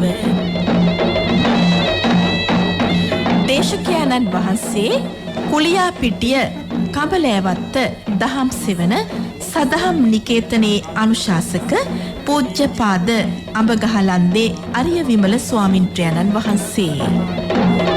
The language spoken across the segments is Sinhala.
බව. දේශකයන්න් වහන්සේ කුලියාපිටිය කඹලෑවත්ත දහම් සෙවන සදහම් නිකේතනයේ අනුශාසක පූජ්‍යපාද අඹගහලන්දේ අරිය විමල ස්වාමින්ද්‍රයන්න් වහන්සේ.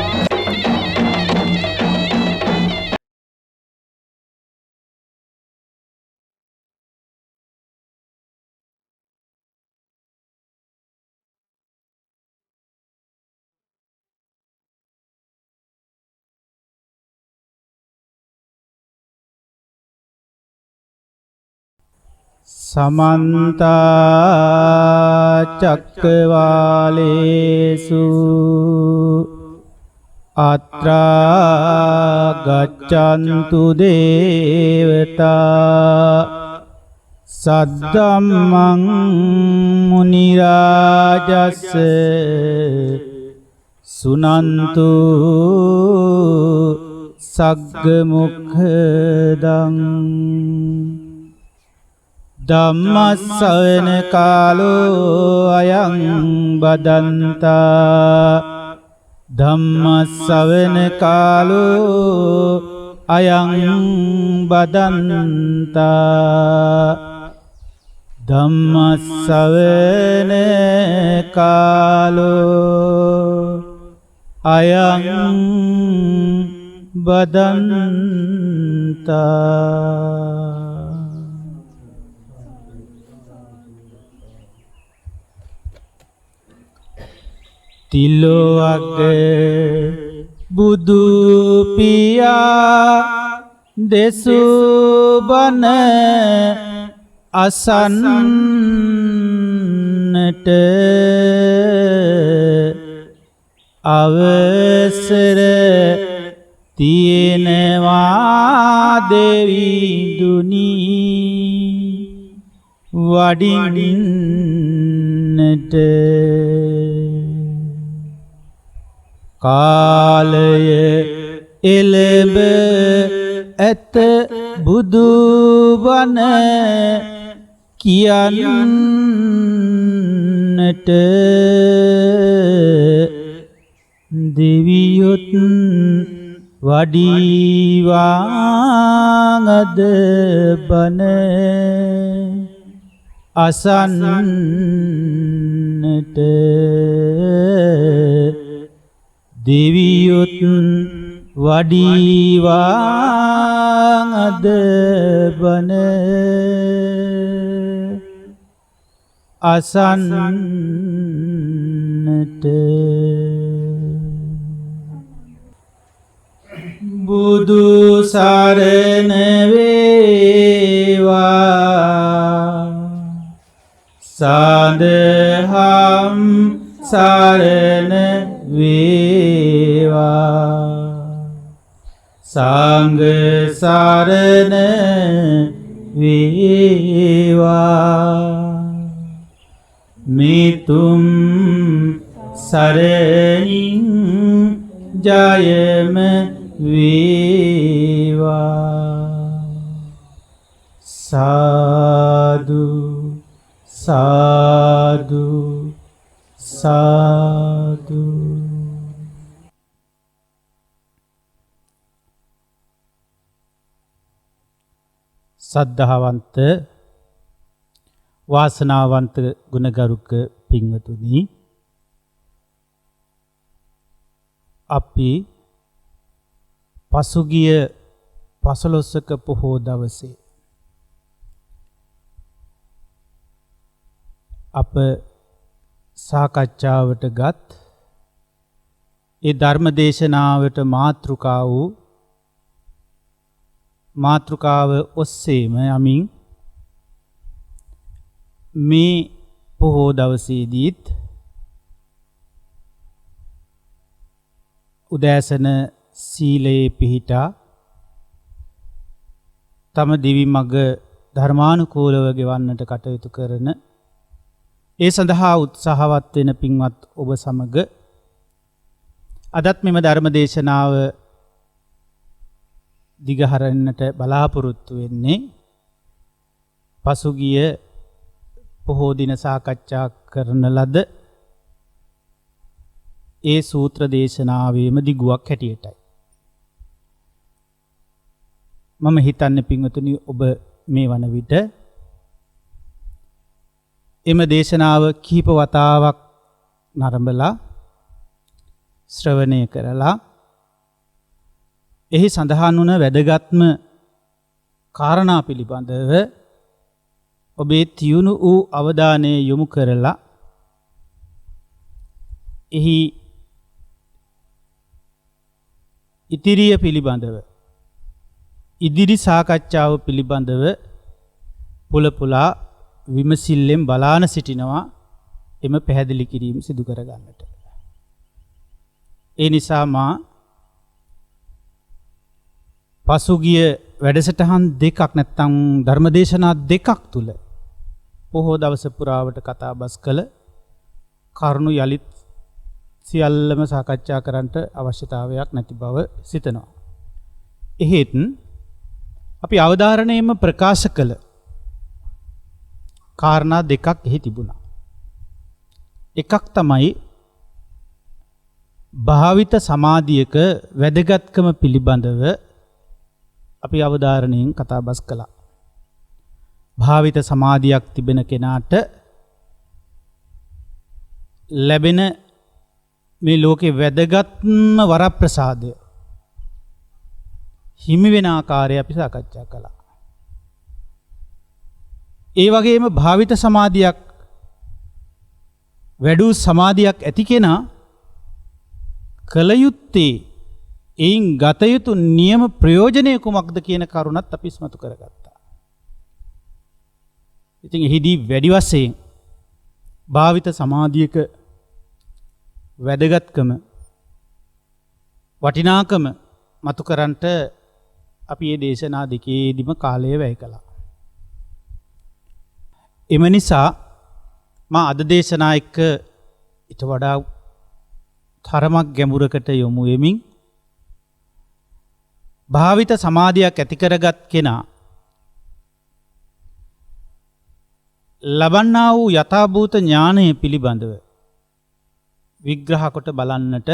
समन्त चक्रवालेषु अत्रा गच्छन्तु देवता सद्धम्मं मुनिराजस्य सुनन्तु सग्गमुखदं ධම්මස්සවන කාලෝ අයං බදන්තා ධම්මස්සවන කාලෝ අයං බදන්තා ධම්මස්සවන කාලෝ අයං බදන්තා. තිලෝවක බුදු පියා දෙසුබන අසන්නට අවසර තියෙනවා දෙවිඳුනි වඩින්නට. කාලය එළඹ ඇත බුදුබණ කියන්නට දෙවියොත් වඩිවාංගද බණ අසන්නට දෙවියොත් වඩිවාංගද බණ අසන්නට. බුදු සරණ වේවා සදහම් සරණ වේවා සංඝ සරණ වේවා මිතුම් සරණින් ජයම වේවා. සාදු සාදු සාදු. සද්ධාවන්ත වාසනාවන්ත ගුණගරුක පින්වතුනි, අපි පසුගිය 15ක පොහෝ දවසේ අප සාකච්ඡාවට ගත් ඒ ධර්ම දේශනාවට මාතෘකාව ඔස්සේම යමින් මේ පොහෝ දවසේදීත් උදෑසන සීලයේ පිහිටා තම දිවි මඟ ධර්මානුකූලව ගෙවන්නට කටයුතු කරන ඒ සඳහා උත්සාහවත් වෙන පින්වත් ඔබ සමග අදත් මෙම ධර්ම දේශනාව දිගහරන්නට බලාපොරොත්තු වෙන්නේ පසුගිය පොහෝ දින සාකච්ඡා කරන ලද ඒ සූත්‍ර දේශනාවේම දිගුවක් හැටියටයි. මම හිතන්නේ පින්වතුනි ඔබ මේ වන විට එම දේශනාව කීප වතාවක් නරඹලා ශ්‍රවණය කරලා එහි සඳහන් වුණ වැදගත්ම කාරණා පිළිබඳව ඔබේ තියුණු වූ අවධානය යොමු කරලා එහි ඉතිරිය පිළිබඳව ඉදිරි සාකච්ඡාව පිළිබඳව පුලපුලා විමසිල්ලෙන් බලාන සිටිනවා එම පැහැදිලි කිරීම සිදු කරගන්නට. ඒ නිසා මා පසුගිය වැඩසටහන් දෙකක් නැත්තම් ධර්මදේශනා දෙකක් තුල පොහොය දවස පුරාවට කතා බස් කළ කරුණු යලිත් සියල්ලම සාකච්ඡා කරන්නට අවශ්‍යතාවයක් නැති බව සිතනවා. එහෙත් අපි අවධාරණයෙන්ම ප්‍රකාශ කළ කාරණා දෙකක් එහි තිබුණා. එකක් තමයි භාවිත සමාධියක වැදගත්කම පිළිබඳව අපි අවධාරණයෙන් කතා බස් කළා. භාවිත සමාධියක් තිබෙන කෙනාට ලැබෙන මේ ලෝකේ වැදගත්ම වරප්‍රසාදය හිමි වෙන ආකාරය අපි සාකච්ඡා කළා. ඒ වගේම භාවිත සමාධියක් වැඩි සමාධියක් ඇති කෙනා කල යුත්තේ එයින් ගත යුතු නියම ප්‍රයෝජනය කුමක්ද කියන කරුණත් අපි ඉස්මතු කරගත්තා. ඉතින් එහිදී වැඩි වශයෙන් භාවිත සමාධියක වැදගත්කම වටිනාකම මතු කරන්නට අපි මේ දේශනා දෙකේදීම කාලය වැය කළා. එම නිසා මා අද දේශනා එක්ක ඊට වඩා තරමක් ගැඹුරකට යොමු වෙමින් භාවිත සමාධියක් ඇති කරගත් කෙනා ලබන්නා වූ යථාභූත ඥානය පිළිබඳව විග්‍රහ කොට බලන්නට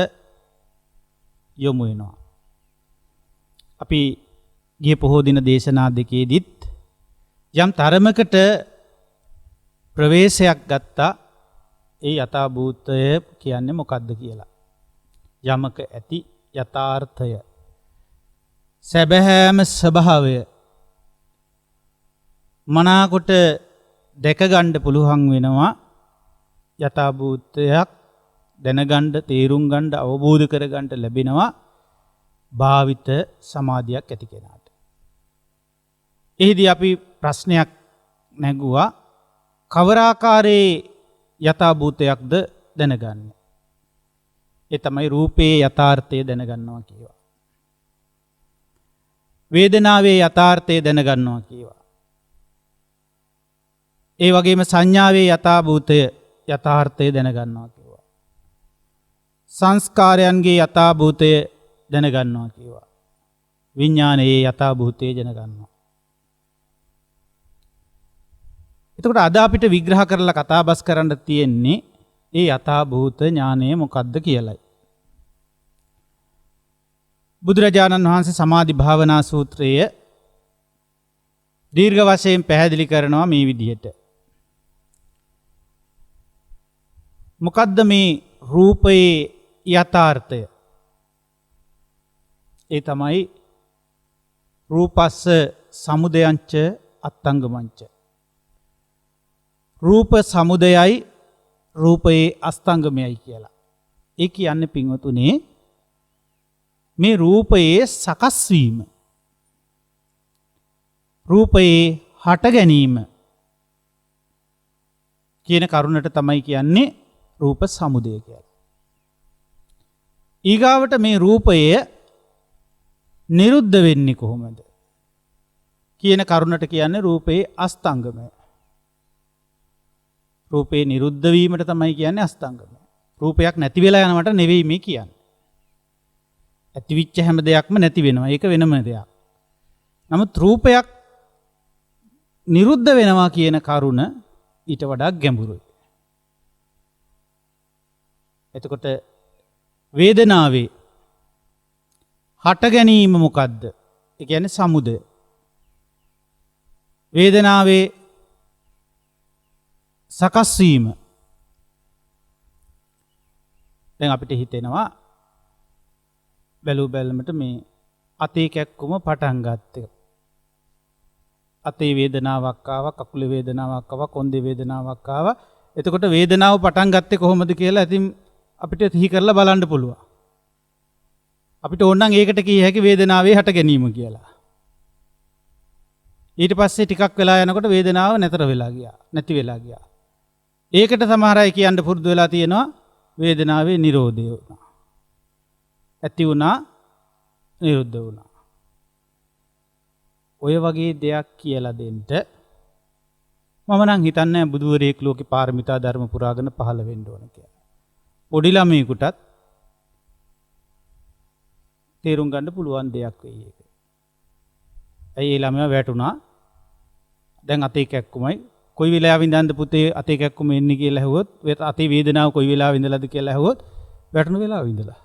යොමු වෙනවා. අපි ගිය පොහොය දින දේශනා දෙකේදීත් යම් තරමකට ප්‍රවේශයක් ගත්තා ඒ යථාභූතය කියන්නේ මොකක්ද කියලා. යමක ඇති යථාර්ථය සැබෑම ස්වභාවය මනාකොට දැක ගන්න පුළුවන් වෙනවා. යථාභූතයක් දැනගන්න, තේරුම් ගන්න, අවබෝධ කර ගන්න ලැබෙනවා භාවිත සමාධියක් ඇති කෙනාට. එහිදී අපි ප්‍රශ්නයක් නැගුවා කවර ආකාරයේ යථාභූතයක්ද දැනගන්නේ? ඒ තමයි රූපේ යථාර්ථය දැනගන්නවා කියවා. වේදනාවේ යථාර්ථය දැනගන්නවා කියවා. ඒ වගේම සංඥාවේ යථාභූතය යථාර්ථය දැනගන්නවා කියවා. සංස්කාරයන්ගේ යථාභූතය දැනගන්නවා කියවා. විඥානයේ යථාභූතය දැනගන්නවා. එතකොට අද අපිට විග්‍රහ කරලා කතා බස් කරන්න තියෙන්නේ ඒ යථාභූත ඥානය මොකක්ද කියලයි. බුදුරජාණන් වහන්සේ සමාධි භාවනා සූත්‍රය දීර්ඝ වශයෙන් පැහැදිලි කරනවා මේ විදිහට. මොකද්ද මේ රූපයේ යථාර්ථය? ඒ තමයි රූපස්ස සමුදයංච අත්ංගමංච. රූප සමුදයයි රූපයේ අස්තංගමයයි කියලා. ඒ කියන්නේ පින්වතුනේ මේ රූපයේ සකස් වීම, රූපයේ හට ගැනීම කියන කරුණට තමයි කියන්නේ රූප සමුදය කියලා. ඊගාවට මේ රූපය නිරුද්ධ වෙන්නේ කොහොමද කියන කරුණට කියන්නේ රූපයේ අස්තංගමය. රූපේ නිරුද්ධ වීමට තමයි කියන්නේ අස්තංගමය. රූපයක් නැති වෙලා යනවට නෙවෙයි මේ කියන්නේ. ඇතිවිච්ච හැම දෙයක්ම නැති වෙනවා. ඒක වෙනම දෙයක්. නමුත් රූපයක් නිරුද්ධ වෙනවා කියන කරුණ ඊට වඩා ගැඹුරුයි. එතකොට වේදනාවේ හට ගැනීම මොකද්ද? ඒ කියන්නේ සමුදය. වේදනාවේ සකස් වීම. දැන් අපිට හිතෙනවා බැලු බැලමට මේ අතේ කැක්කුම පටන් ගත්තේ. අතේ වේදනාවක් ආවා, කකුලේ වේදනාවක් ආවා, කොන්දේ වේදනාවක් ආවා. එතකොට වේදනාව පටන් ගත්තේ කොහොමද කියලා ඉතින් අපිට සිහි කරලා බලන්න පුළුවන්. අපිට ඕන නම් ඒකට කිය හැකි වේදනාවේ හට ගැනීම කියලා. ඊට පස්සේ ටිකක් වෙලා යනකොට වේදනාව නැතර වෙලා ගියා, නැති වෙලා ගියා. ඒකට සමහර අය කියන්න පුරුදු වෙලා තියෙනවා වේදනාවේ නිරෝධය වුණා. ඇති වුණා, නිරුද්ධ වුණා. ඔය වගේ දෙයක් කියලා දෙන්න මම නම් හිතන්නේ බුදුවරයෙක් ලෝකේ පාරමිතා ධර්ම පුරාගෙන පහළ වෙන්න ඕන කියලා. පොඩි ළමයෙකුටත් තේරුම් ගන්න පුළුවන් දෙයක් වෙයි ඒක. ඇයි ඒ ළමයා වැටුණා? දැන් අතේ කැක්කුමයි කොයි වෙලාවෙ ඉඳන්ද පුතේ අතේ කැක්කුම එන්නේ කියලා ඇහුවොත්, අතේ වේදනාව කොයි වෙලාවෙ ඉඳලාද කියලා ඇහුවොත් වැටුණු වෙලාවෙ ඉඳලා.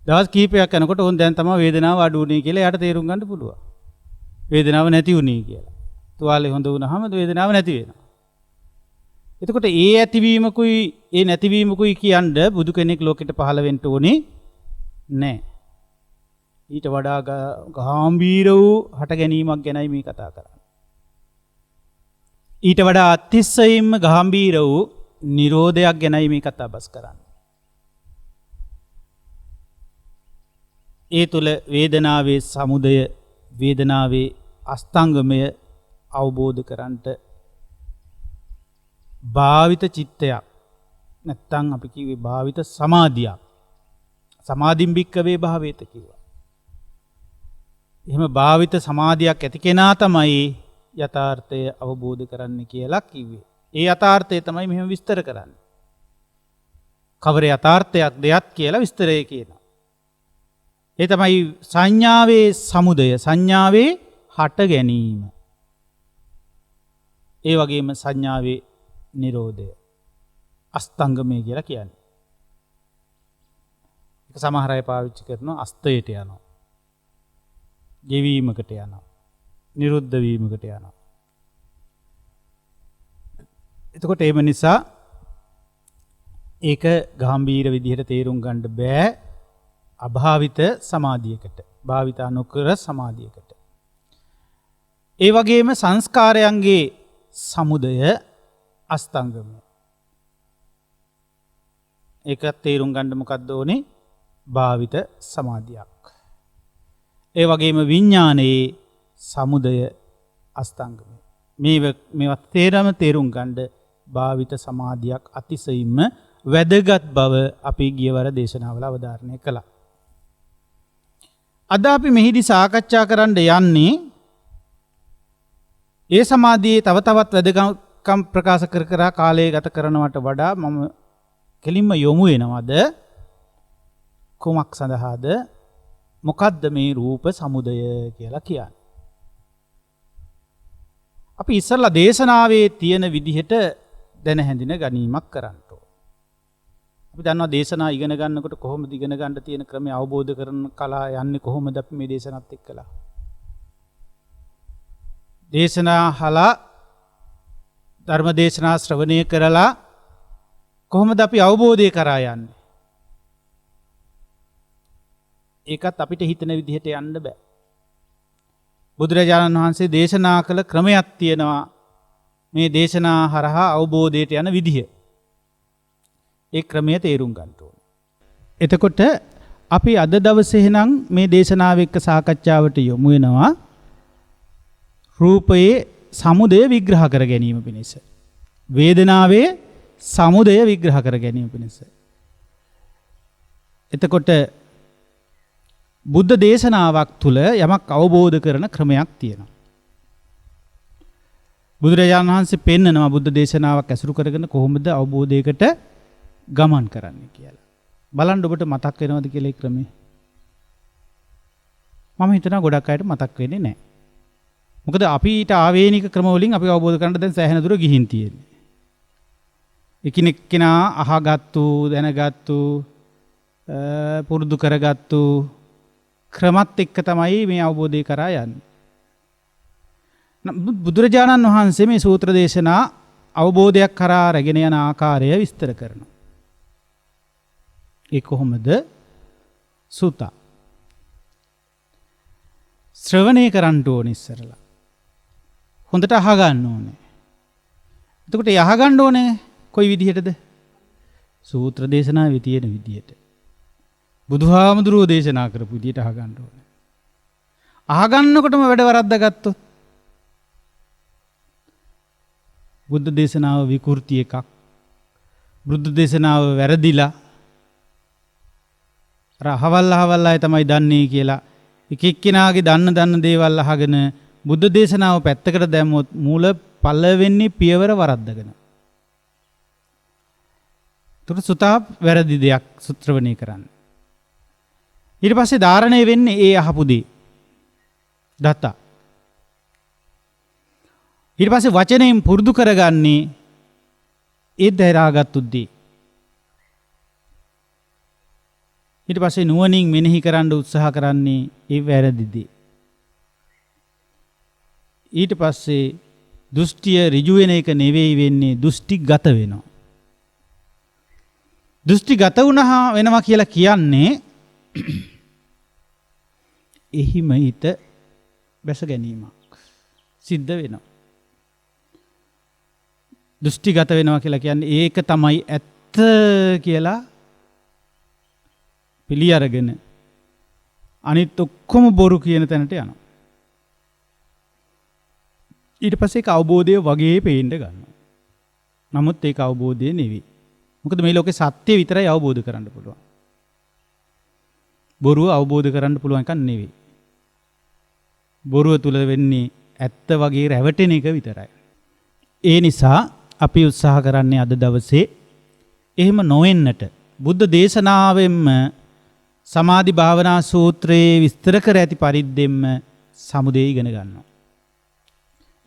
දවස් කීපයක් යනකොට ඕන් දැන් තමයි වේදනාව අඩු වුණේ කියලා එයාට තේරුම් ගන්න පුළුවන්. වේදනාව නැති වුණේ කියලා. තුවාලේ හොඳ වුණාම වේදනාව නැති වෙනවා. එතකොට ඒ ඇතිවීමකුයි ඒ නැතිවීමකුයි කියන්නේ බුදු කෙනෙක් ලෝකෙට පහළ වෙන්න ඕනේ නැහැ. ඊට වඩා ගාම්භීර වූ හට ගැනීමක් ගැනයි මේ කතා කරන්නේ. ඊට වඩා අතිශයින්ම ගාම්භීර වූ නිරෝධයක් ගැනයි මේ කතා බස් කරන්නේ. ඒ තුළ වේදනාවේ සමුදය, වේදනාවේ අස්තංගමය අවබෝධ කරන්නට භාවිත චිත්තයක් නැත්තම් අපි කිව්වේ භාවිත සමාධියක්. සමාධින් භික්කවේ භාවේත කිව්වා. එහෙම භාවිත සමාධියක් ඇති කෙනා තමයි යථාර්ථය අවබෝධ කරන්න කියලා කිව්වේ. ඒ යථාර්ථය තමයි මෙහෙම විස්තර කරන්නේ. කවර යථාර්ථයක් දෙයක් කියලා විස්තරය කියනවා. ඒ තමයි සංඥාවේ සමුදය, සංඥාවේ හට ගැනීම. ඒ වගේම සංඥාවේ නිරෝධය. අස්තංගමය කියලා කියන්නේ. ඒක සමහර අය පාවිච්චි කරනවා අස්තයට යනවා. ගෙවීමකට යනවා. නිරුද්ධ වීමකට යනවා. එතකොට ඒ නිසා ඒක ගාම්භීර විදිහට තේරුම් ගන්න බෑ අභාවිත සමාධියකට, භාවිත නොකර සමාධියකට. ඒ වගේම සංස්කාරයන්ගේ සමුදය අස්තංගමය. ඒකත් තේරුම් ගන්න මොකක්ද ඕනේ? භාවිත සමාධියක්. ඒ වගේම විඥානයේ සමුදය අස්තංගමය. මේවා තේරුම් ගන්න භාවිත සමාධියක් අතිශයින්ම වැදගත් බව අපි ගියවර දේශනාවල අවධාරණය කළා. අද අපි මෙහිදී සාකච්ඡා කරන්න යන්නේ ඒ සමාධියේ තව තවත් වැදගත්කම් ප්‍රකාශ කර කාලය ගත කරනවට වඩා මම කෙලින්ම යොමු වෙනවද කුමක් සඳහාද? මොකද්ද මේ රූප සමුදය කියලා කියන්නේ? අපි ඉස්සල්ලා දේශනාවේ තියෙන විදිහට දැන හැඳින ගැනීමක් කරන්න ඕන. අපි දන්නවා දේශනා ඉගෙන ගන්නකොට කොහොමද ඉගෙන ගන්න තියෙන ක්‍රමය අවබෝධ කරන කලා යන්නේ කොහොමද අපි මේ දේශනාවත් එක්කලා. දේශනා අහලා ධර්ම දේශනා ශ්‍රවණය කරලා කොහොමද අපි අවබෝධය කරා යන්නේ? ඒකත් අපිට හිතන විදිහට යන්න බෑ. බුදුරජාණන් වහන්සේ දේශනා කළ ක්‍රමයක් තියෙනවා මේ දේශනා හරහා අවබෝධයට යන විදිහ. ඒ ක්‍රමය තේරුම් ගන්න ඕනේ. එතකොට අපි අද දවසේ නම් මේ දේශනාව එක්ක සාකච්ඡාවට යොමු වෙනවා රූපයේ සමුදය විග්‍රහ කර ගැනීම පිණිස. වේදනාවේ සමුදය විග්‍රහ කර ගැනීම පිණිස. එතකොට බුද්ධ දේශනාවක් තුළ යමක් අවබෝධ කරන ක්‍රමයක් තියෙනවා. බුදුරජාණන් වහන්සේ පෙන්නනවා බුද්ධ දේශනාවක් ඇසුරු කරගෙන කොහොමද අවබෝධයකට ගමන් කරන්න කියලා. බලන්න ඔබට මතක් වෙනවද කියලා ඒ ක්‍රමය? මම හිතනවා ගොඩක් අයට මතක් වෙන්නේ නැහැ. මොකද අපිට ආවේනික ක්‍රම වලින් අපි අවබෝධ කරගන්න දැන් සෑහෙන දුර ගිහින් තියෙන්නේ. එකිනෙක කෙනා අහගත්තු දැනගත්තු පුරුදු කරගත්තු ක්‍රමත් එක්ක තමයි මේ අවබෝධය කරා යන්නේ. බුදුරජාණන් වහන්සේ මේ සූත්‍ර දේශනා අවබෝධයක් කරා රැගෙන යන ආකාරය විස්තර කරනවා. ඒ කොහොමද? සුත ශ්‍රවණය කරන්න ඕනේ ඉස්සරලා. හොඳට අහගන්න ඕනේ. එතකොට යහගන්න ඕනේ කොයි විදිහටද? සූත්‍ර දේශනාවේ තියෙන විදිහට. බුදුහාමුදුරුවෝ දේශනා කරපු විදිහට අහගන්න ඕනේ. අහගන්නකොටම වැඩ වරද්දාගත්තොත් බුද්ධ දේශනාව විකෘති එකක්. බුද්ධ දේශනාව වැරදිලා අහවල් අය තමයි දන්නේ කියලා එක එක්කෙනාගේ දන්න දේවල් අහගෙන බුද්ධ දේශනාව පැත්තකට දැම්මොත් මූල පළවෙනි පියවර වරද්දගෙන. ඒකට සුතා වැරදි දෙයක් සුත්‍රවණී කරන්න. ඊට පස්සේ ධාරණය වෙන්නේ ඒ අහපු දේ. දත. ඊට පස්සේ වචනයෙන් පුරුදු කරගන්නේ ඒ දරාගත්තු දේ. ඊට පස්සේ නුවණින් මෙනෙහි කරන්න උත්සාහ කරන්නේ ඒ වැරදි දේ. ඊට පස්සේ දෘෂ්ටිය ඍජු වෙන එක නෙවෙයි වෙන්නේ, දෘෂ්ටිගත වෙනවා. දෘෂ්ටිගත වුණා වෙනවා කියලා කියන්නේ එහිම හිත බැස ගැනීමක් සිද්ධ වෙනවා. දෘෂ්ටිගත වෙනවා කියලා කියන්නේ ඒක තමයි ඇත්ත කියලා පිළි අරගෙන අනිත් ඔක්කොම බොරු කියන තැනට යනවා. ඊට පස්සේ ඒක අවබෝධය වගේ පේන්න ගන්නවා. නමුත් ඒක අවබෝධය නෙවෙයි. මොකද මේ ලෝකේ සත්‍ය විතරයි අවබෝධ කරන්න පුළුවන්. බොරුව අවබෝධ කරන්න පුළුවන් එකක් නෙවෙයි. බොරුව තුල වෙන්නේ ඇත්ත වගේ රැවටෙන එක විතරයි. ඒ නිසා අපි උත්සාහ කරන්නේ අද දවසේ එහෙම නොවෙන්නට බුද්ධ දේශනාවෙන්ම සමාධි භාවනා සූත්‍රයේ විස්තර කර ඇති පරිද්දෙන්ම සමුදය ඉගෙන ගන්නවා.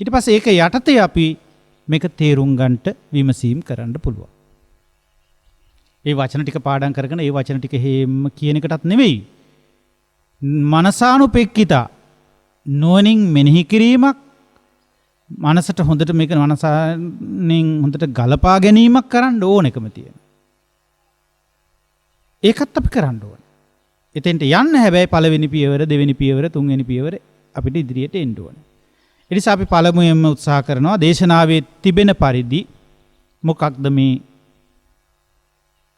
ඊට පස්සේ ඒක යටතේ අපි මේක තේරුම් ගන්නට විමසීම් කරන්න පුළුවන්. ඒ වචන ටික පාඩම් කරගෙන ඒ වචන ටික හේම කියන එකටත් නෙවෙයි. මනසානුපෙක්කිතා නුවණින් මෙනෙහි කිරීමක්, මනසට හොඳට මේක මනසෙන් හොඳට ගලපා ගැනීමක් කරන්න ඕනෙකම තියෙනවා. ඒකත් අපි කරන්න ඕනේ. එතෙන්ට යන්න හැබැයි පළවෙනි පියවර, දෙවෙනි පියවර, තුන්වෙනි පියවර අපිට ඉදිරියට එන්න ඕනේ. ඒ නිසා අපි පළමුවෙන්ම උත්සාහ කරනවා දේශනාවේ තිබෙන පරිදි මොකක්ද මේ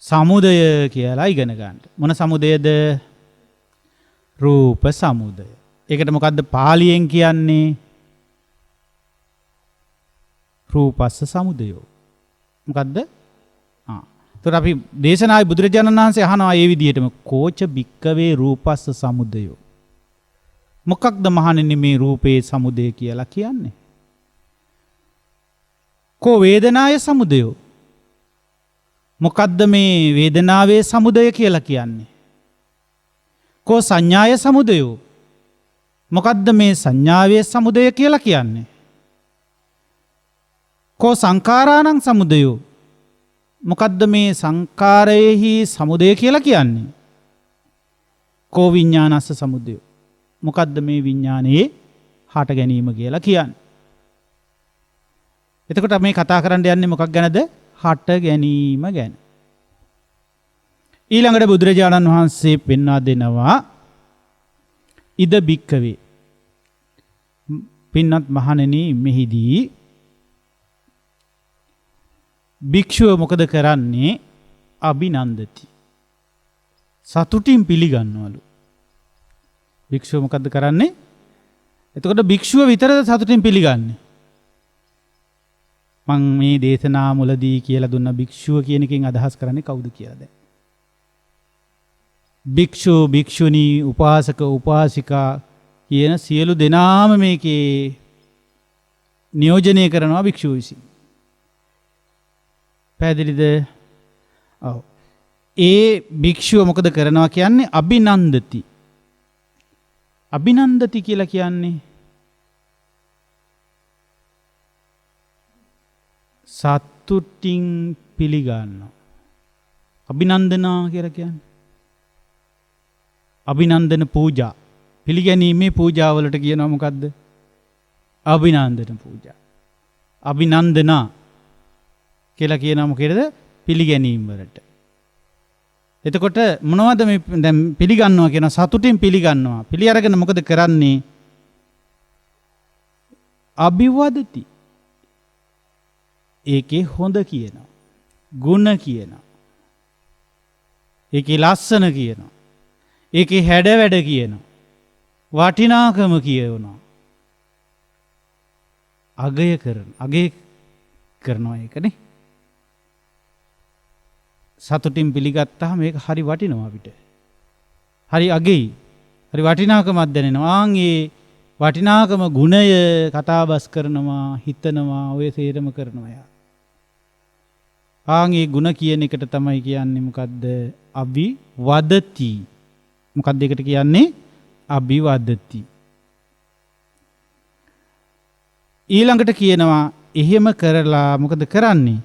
සමුදය කියලා ඉගෙන ගන්න. මොන සමුදයද? රූප සමුදය. ඒකට මොකද්ද පාලියෙන් කියන්නේ? රූපස්ස සමුදයෝ. මොකද්ද? එතකොට අපි දේශනාවේ බුදුරජාණන් වහන්සේ අහනවා මේ විදිහටම කෝච බික්කවේ රූපස්ස සමුදයෝ. මොකක්ද මහණෙනි මේ රූපේ සමුදය කියලා කියන්නේ? කෝ වේදනාය සමුදයෝ. මොකද්ද මේ වේදනාවේ සමුදය කියලා කියන්නේ? කෝ සංඥාය සමුදයෝ. මොකද්ද මේ සංඥාවේ සමුදය කියලා කියන්නේ? කෝ සංඛාරාණං සමුදයෝ. මොකද්ද මේ සංඛාරයේහි සමුදය කියලා කියන්නේ? කෝ විඥානස්ස සමුදයෝ. මොකද්ද මේ විඥානයේ හට ගැනීම කියලා කියන්නේ? එතකොට මේ කතා කරන්න යන්නේ මොකක් ගැනද? හට ගැනීම ගැන. ඊළඟට බුදුරජාණන් වහන්සේ පෙන්වා දෙනවා ඉද බික්කවේ. පින්වත් මහණෙනි මෙහිදී භික්ෂුව මොකද කරන්නේ? අභිනන්දති. සතුටින් පිළිගන්නවලු. භික්ෂුව මොකද්ද කරන්නේ? එතකොට භික්ෂුව විතරද සතුටින් පිළිගන්නේ? මං මේ දේශනා මුලදී කියලා දුන්න භික්ෂුව කියන එකෙන් අදහස් කරන්නේ කවුද කියලා දැන්. භික්ෂු, භික්ෂුණී, උපාසක, උපාසිකා කියන සියලු දෙනාම මේකේ නියෝජනය කරනවා භික්ෂුව විසින්. පැහැදිලිද? ඔව්. ඒ භික්ෂුව මොකද කරනවා කියන්නේ? අභිනන්දති. අභිනන්දති කියලා කියන්නේ සතුටින් පිළිගන්නවා. අභිනන්දනා කියලා කියන්නේ. අභිනන්දන පූජා. පිළිගැනීමේ පූජාවලට කියනවා මොකද්ද? අභිනන්දන පූජා. අභිනන්දනා කියලා කියනවා මොකේද? පිළිගැනීම වලට. එතකොට මොනවද මේ දැන් පිළිගන්නවා කියන සතුටින් පිළිගන්නවා. පිළි අරගෙන මොකද කරන්නේ? අභිවදති. ඒකේ හොඳ කියනවා. ගුණ කියනවා. ඒකේ ලස්සන කියනවා. ඒකේ හැඩ වැඩ කියනවා. වටිනාකම කියනවා. අගය කරනවා ඒකනේ. සතුටින් පිළිගත්තාම මේක හරි වටිනවා අපිට. හරි අගෙයි. හරි වටිනාකමක් දැනෙනවා. ආන් ඒ වටිනාකම ගුණය කතාබස් කරනවා, හිතනවා, ඔය සේරම කරනවා යා. ආන් ඒ ගුණ කියන එකට තමයි කියන්නේ මොකද්ද? අභිවදති. මොකක්ද ඒකට කියන්නේ? අභිවදති. ඊළඟට කියනවා එහෙම කරලා මොකද කරන්නේ?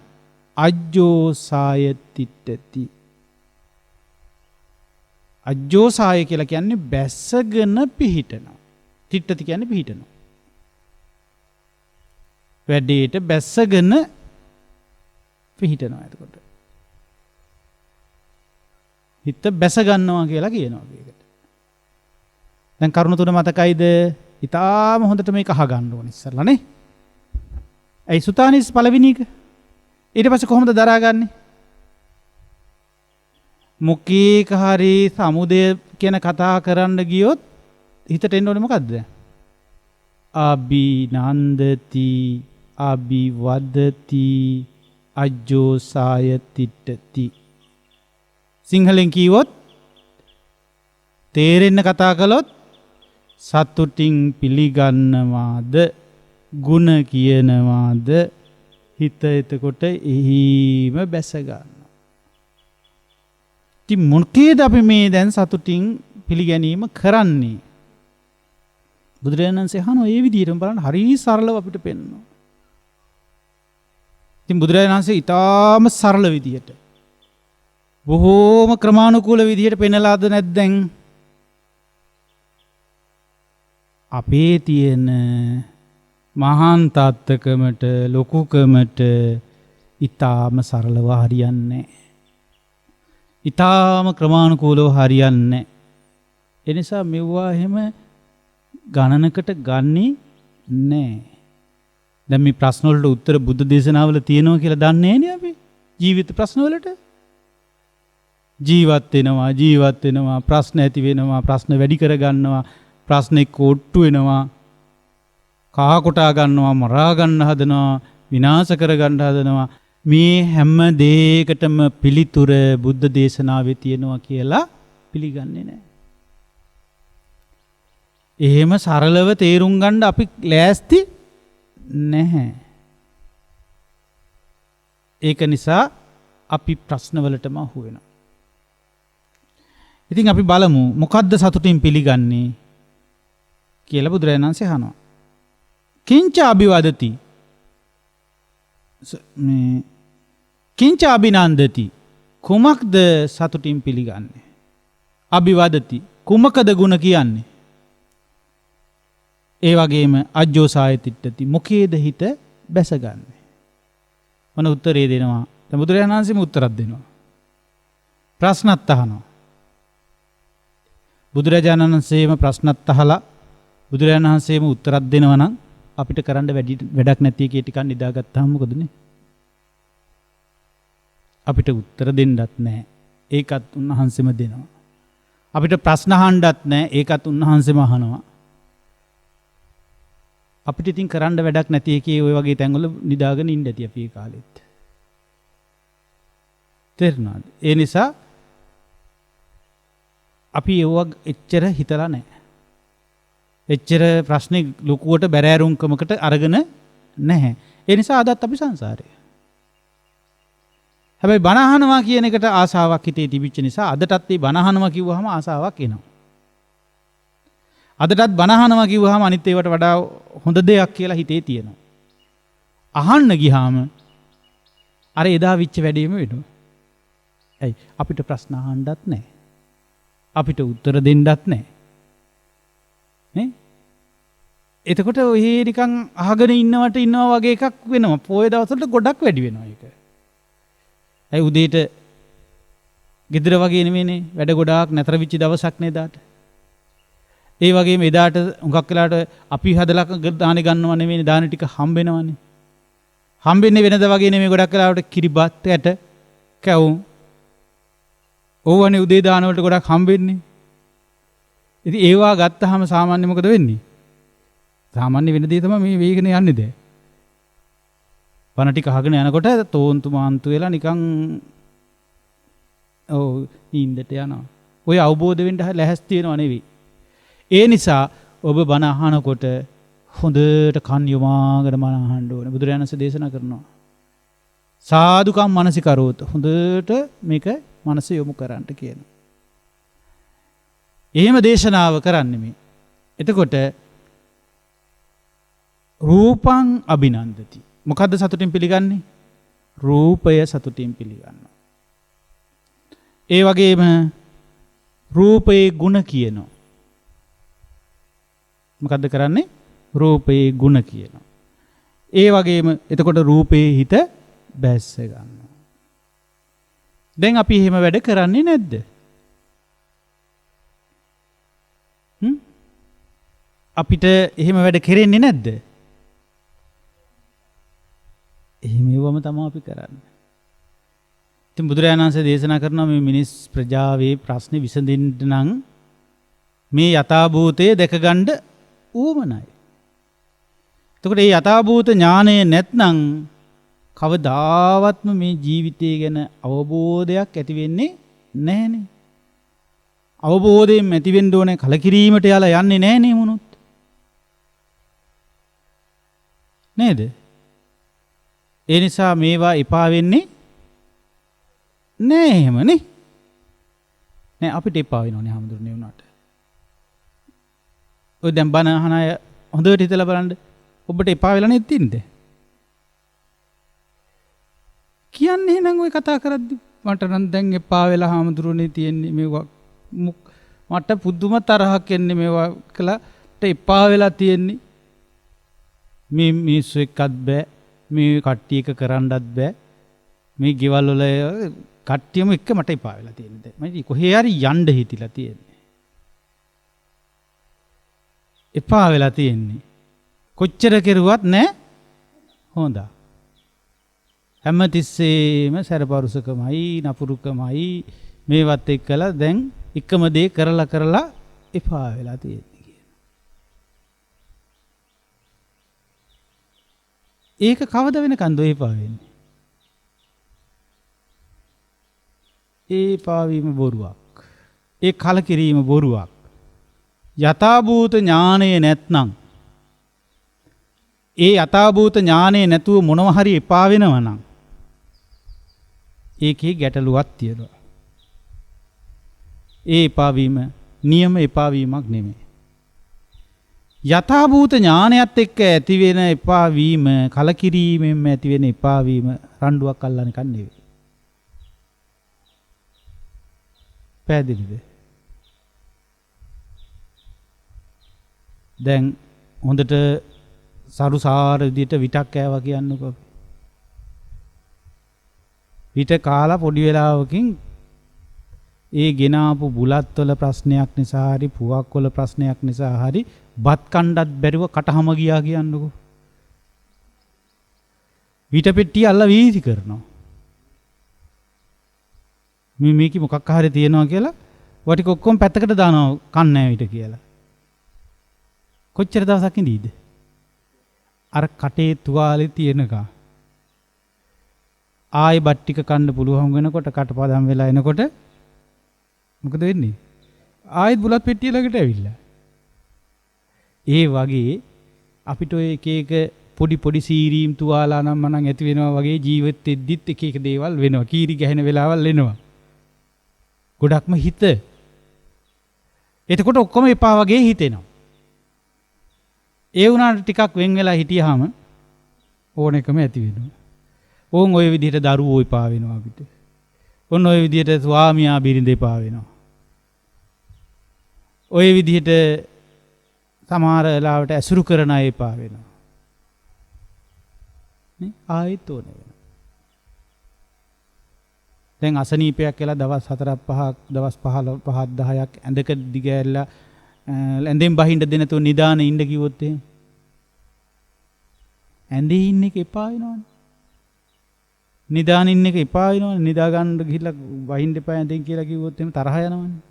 අජ්ජෝසාය තිට්ඨති. අජ්ජෝසාය කියලා කියන්නේ බැසගෙන පිහිටනවා. තිට්ඨති කියන්නේ පිහිටනවා. වැඩේට බැසගෙන පිහිටනවා. එතකොට හිත බැස ගන්නවා කියලා කියනවා මේකට. දැන් කරුණ තුන මතකයිද? ඊටාම හොඳට මේක අහගන්න ඕනේ ඉස්සරලා නේ. ඇයි සුතානිස් පළවෙනි එක? ඊට පස්සේ කොහොමද දරාගන්නේ? මුකීක හරි සමුදය කියන කතා කරන්න ගියොත් හිතට එන්න ඕනේ මොකද්ද? අභිනන්දති, අභිවදති, අජ්ජෝසාය තිට්ඨති. සිංහලෙන් කිව්වොත් තේරෙන්න කතා කළොත් සතුටින් පිළිගන්නවාද, ගුණ කියනවාද, හිත එතකොට එහිම බැස ගන්නවා. ඉතින් මොකේද අපි මේ දැන් සතුටින් පිළිගැනීම කරන්නේ? බුදුරජාණන් වහන්සේ අහනවා මේ විදිහටම බලන්න හරි සරලව අපිට පෙන්නනවා. ඉතින් බුදුරජාණන් වහන්සේ ඊටාම සරල විදිහට බොහෝම ක්‍රමානුකූල විදිහට පෙන්නලාද නැද්දැන්? අපේ තියෙන මහාන් තාත්තකමට ලොකුකමට ඊටාම සරලව හරියන්නේ. ඊටාම ක්‍රමානුකූලව හරියන්නේ. ඒ නිසා මෙවුවා එහෙම ගණනකට ගන්නේ නැහැ. දැන් මේ ප්‍රශ්න වලට උත්තර බුද්ධ දේශනාවල තියෙනවා කියලා දන්නේ නැහැ අපි. ජීවිත ප්‍රශ්න වලට ජීවත් වෙනවා ප්‍රශ්න ඇති වෙනවා, ප්‍රශ්න වැඩි කර ගන්නවා, ප්‍රශ්නේ කොට්ටු වෙනවා, කහ කොටා ගන්නවා, මරා ගන්න හදනවා, විනාශ කර ගන්න හදනවා. මේ හැම දෙයකටම පිළිතුර බුද්ධ දේශනාවේ තියෙනවා කියලා පිළිගන්නේ නැහැ. එහෙම සරලව තේරුම් ගන්න අපි ලෑස්ති නැහැ. ඒක නිසා අපි ප්‍රශ්නවලටම අහු වෙනවා. ඉතින් අපි බලමු මොකද්ද සතුටින් පිළිගන්නේ කියලා බුදුරජාණන් වහන්සේ අහනවා. කිංච අභිවදති, මේ කිංච අභිනන්දති, කුමක්ද සතුටින් පිළිගන්නේ? අභිවදති, කුමකද ගුණ කියන්නේ? ඒ වගේම අජ්ජෝසාය තිට්ඨති, මොකේද හිත බැසගන්නේ? මොන උත්තරේ දෙනවා? දැන් බුදුරජාණන් වහන්සේම උත්තරයක් දෙනවා. ප්‍රශ්නත් අහනවා. බුදුරජාණන් වහන්සේම ප්‍රශ්නත් අහලා බුදුරජාණන් වහන්සේම උත්තරයක් දෙනවා නම් අපිට කරන්න වැඩක් නැති එකේ ටිකක් නිදාගත්තාම මොකදනේ? අපිට උත්තර දෙන්නත් නැහැ. ඒකත් උන්වහන්සේම දෙනවා. අපිට ප්‍රශ්න අහන්නත් නැහැ. ඒකත් උන්වහන්සේම අහනවා. අපිට ඉතින් කරන්න වැඩක් නැති එකේ ওই වගේ තැන්වල නිදාගෙන ඉන්න ඇති අපි ඒ කාලෙත්. තේරුණාද? ඒ නිසා අපි ඒව එච්චර හිතලා නැහැ. එච්චර ප්‍රශ්නේ ලොකුවට බැරෑරුම්කමකට අරගෙන නැහැ. ඒ නිසා අදත් අපි සංසාරේ. හැබැයි බණ අහනවා කියන එකට ආසාවක් හිතේ තිබිච්ච නිසා අදටත් මේ බණ අහනවා කිව්වහම ආසාවක් එනවා. අදටත් බණ අහනවා කිව්වහම අනිත් ඒවාට වඩා හොඳ දෙයක් කියලා හිතේ තියෙනවා. අහන්න ගියාම අර එදා විච්ච වැඩේම වෙනවා. ඇයි අපිට ප්‍රශ්න අහන්නත් නැහැ. අපිට උත්තර දෙන්නත් නැහැ. නේ? එතකොට ඔය නිකන් අහගෙන ඉන්නවා වගේ එකක් වෙනවා. පොයේ දවස්වලට ගොඩක් වැඩි වෙනවා ඒක. ඇයි උදේට ගෙදර වගේ නෙමෙයිනේ වැඩ ගොඩාක් නැතර වෙච්ච දවසක් නේ එදාට. ඒ වගේම එදාට හුඟක් වෙලාට අපි හදලා දානේ ගන්නව නෙමෙයිනේ දාන ටික හම්බෙනවනේ. හම්බෙන්නේ වෙනද වගේ නෙමෙයි ගොඩක් වෙලාවට කිරිබත් ඇට කැවුම්. ඕවනේ උදේ දාන වලට ගොඩක් හම්බෙන්නේ. ඉතින් ඒවා ගත්තාම සාමාන්‍ය මොකද වෙන්නේ? සාමාන්‍ය වෙන දේ තමයි මේ වේගන යන්නේ දැන්. වණ ටික අහගෙන යනකොට තෝන්තු මාන්තු වෙලා නිකන් නින්දට යනවා. ඔය අවබෝධ වෙන්න ලැහැස්ති වෙනව නෙවෙයි. ඒ නිසා ඔබ බණ අහනකොට හොඳට කන් යොමාගෙන බණ අහන්න ඕනේ. බුදුරජාණන් වහන්සේ දේශනා කරනවා. සාදුකම් මනසිකරෝත. හොඳට මේක මනස යොමු කරන්න කියනවා. එහෙම දේශනාව කරන්නේ මේ. එතකොට රූපං අභිනන්දති. මොකද්ද සතුටින් පිළිගන්නේ? රූපය සතුටින් පිළිගන්නවා. ඒ වගේම රූපේ ගුණ කියනවා. මොකද්ද කරන්නේ? රූපේ ගුණ කියනවා. ඒ වගේම එතකොට රූපේ හිත බැස්ස ගන්නවා. දැන් අපි එහෙම වැඩ කරන්නේ නැද්ද? අපිට එහෙම වැඩ කෙරෙන්නේ නැද්ද? එහෙම ඒවම තමයි අපි කරන්නේ. ඉතින් බුදුරජාණන් වහන්සේ දේශනා කරනවා මේ මිනිස් ප්‍රජාවේ ප්‍රශ්නේ විසඳෙන්න නම් මේ යථාභූතය දැකගන්න ඌමනයි. එතකොට මේ යථාභූත ඥානය නැත්නම් කවදාවත්ම මේ ජීවිතය ගැන අවබෝධයක් ඇති වෙන්නේ නැහනේ. අවබෝධයෙන් ඇති වෙන්න ඕනේ කලකිරීමට යලා යන්නේ නැහනේ මොනොත්. නේද? ඒ නිසා මේවා එපා වෙන්නේ නෑ එහෙමනේ. නෑ අපිට එපා වෙනවනේ හැමදෙරනේ වුණාට. ඔය දැන් බණ අහන අය හොඳට හිතලා බලන්න. ඔබට එපා වෙලා නැද්ද ඉන්නේ? කියන්නේ නම් ඔය කතා කරද්දි මට නම් දැන් එපා වෙලා හැමදෙරනේ තියෙන්නේ මේවා මට පුදුම තරහක් එන්නේ මේවා කළාට එපා වෙලා තියෙන්නේ. මේ මිනිස්සු එක්කත් බෑ. මේ කට්ටිය එක කරන්නත් බෑ. මේ ගෙවල් වල කට්ටියම එක්ක මට එපා වෙලා තියෙන්නේ. මම කොහේ හරි යන්න හිතිලා තියෙන්නේ. එපා වෙලා තියෙන්නේ. කොච්චර කෙරුවත් නෑ හොඳා. හැමතිස්සෙම සැරපරුසකමයි නපුරුකමයි මේවත් එක්කලා දැන් එකම දේ කරලා එපා වෙලා තියෙන්නේ. ඒක කවද වෙනකන්ද ඔය එපා වෙන්නේ? ඒ පාවීම බොරුවක්. ඒ කලකිරීම බොරුවක්. යථාභූත ඥානය නැත්නම් ඒ යථාභූත ඥානය නැතුව මොනවා හරි එපා වෙනවා නම් ඒකේ ගැටලුවක් තියෙනවා. ඒ එපා වීම නියම එපා වීමක් නෙමෙයි. යථාභූත ඥානයත් එක්ක ඇති වෙන එපා වීම කලකිරීමෙන් ඇති වෙන එපා වීම රණ්ඩුවක් අල්ලන එකක් නෙවෙයි. පැහැදිලිද? දැන් හොඳට සරුසාර විදිහට විටක් කෑවා කියන්නකෝ. විට කාලා පොඩි වෙලාවකින් ඒ ගෙනාපු බුලත් වල ප්‍රශ්නයක් නිසා හරි පුවක් වල ප්‍රශ්නයක් නිසා හරි බත් කණ්ඩත් බැරිව කටහම ගියා කියන්නකෝ. විට පෙට්ටිය අල්ල වීසි කරනවා. මේක මොකක් හරි තියනවා කියලා වටික ඔක්කොම පැත්තකට දානවා කන්නේ නැහැ විට කියලා. කොච්චර දවසක් ඉඳීද? අර කටේ තුවාලේ තියෙනකම් ආයෙ බත් ටික කන්න පුළුවන් වෙනකොට කටපදම් වෙලා එනකොට මොකද වෙන්නේ? ආයෙත් බුලත් පෙට්ටිය ළඟට ඇවිල්ලා. ඒ වගේ අපිට ඔය එක එක පොඩි සීරීම් තුවාලා නම් මනම් ඇති වෙනවා වගේ ජීවිතෙද්දිත් එක එක දේවල් වෙනවා. කීරි ගැහෙන වෙලාවල් එනවා. ගොඩක්ම හිත. එතකොට ඔක්කොම එපා වගේ හිතෙනවා. ඒ වුණාට ටිකක් වෙන් වෙලා හිටියාම ඕනෙකම ඇති වෙනවා. ඕන් ඔය විදිහට දරුවෝ එපා වෙනවා අපිට. ඔන්න ඔය විදිහට ස්වාමියා බිරිඳ එපා වෙනවා. ඔය විදිහට සමහර වෙලාවට ඇසුරු කරන අය එපා වෙනවා. නේ ආයෙත් ඕන වෙනවා. දැන් අසනීපයක් කියලා දවස් 4ක් 5ක් දවස් 15ක් 10ක් ඇඳක දිගෑරලා ඇඳෙන් බහින්න දෙන තු නිදාන ඉන්න කිව්වොත් එහෙම ඇඳේ ඉන්න එක එපා වෙනවනේ. නිදාන ඉන්න එක එපා වෙනවනේ. නිදා ගන්න ගිහිල්ලා වහින්න එපා ඇඳෙන් කියලා කිව්වොත් එහෙම තරහ යනවනේ.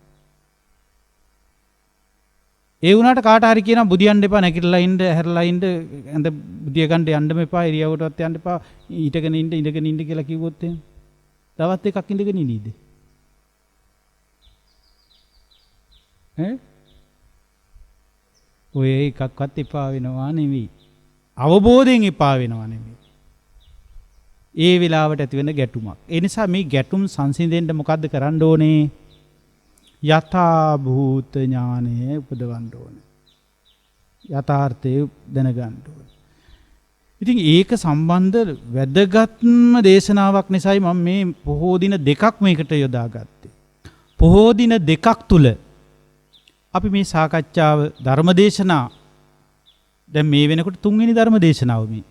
ඒ වුණාට කාට හරි කියනවා බුදියන්න එපා නැගිටලා ඉන්න හැරලා ඉන්න ඇඳ බුදිය ගන්න යන්නම එපා ඉරියව්වටවත් යන්න එපා ඊටගෙන ඉඳගෙන ඉන්න කියලා කිව්වොත් එහෙම දවස් දෙකක් ඉඳගෙන ඉන්නීද? ඔය එකක්වත් එපා වෙනවා නෙවෙයි. අවබෝධයෙන් එපා වෙනවා නෙවෙයි. ඒ වෙලාවට ඇති වෙන ගැටුමක්. ඒ නිසා මේ ගැටුම් සංසිඳෙන්න මොකද්ද කරන්න ඕනේ? යථා භූත ඥානය උපදවන්න ඕනේ. යථාර්ථය දැනගන්න ඕනේ. ඉතින් ඒක සම්බන්ධ වැදගත්ම දේශනාවක් නිසායි මම මේ පොහෝ දින දෙකක් මේකට යොදාගත්තේ. පොහෝ දින දෙකක් තුල අපි මේ සාකච්ඡාව ධර්මදේශනා දැන් මේ වෙනකොට තුන්වෙනි ධර්මදේශනාව මේ.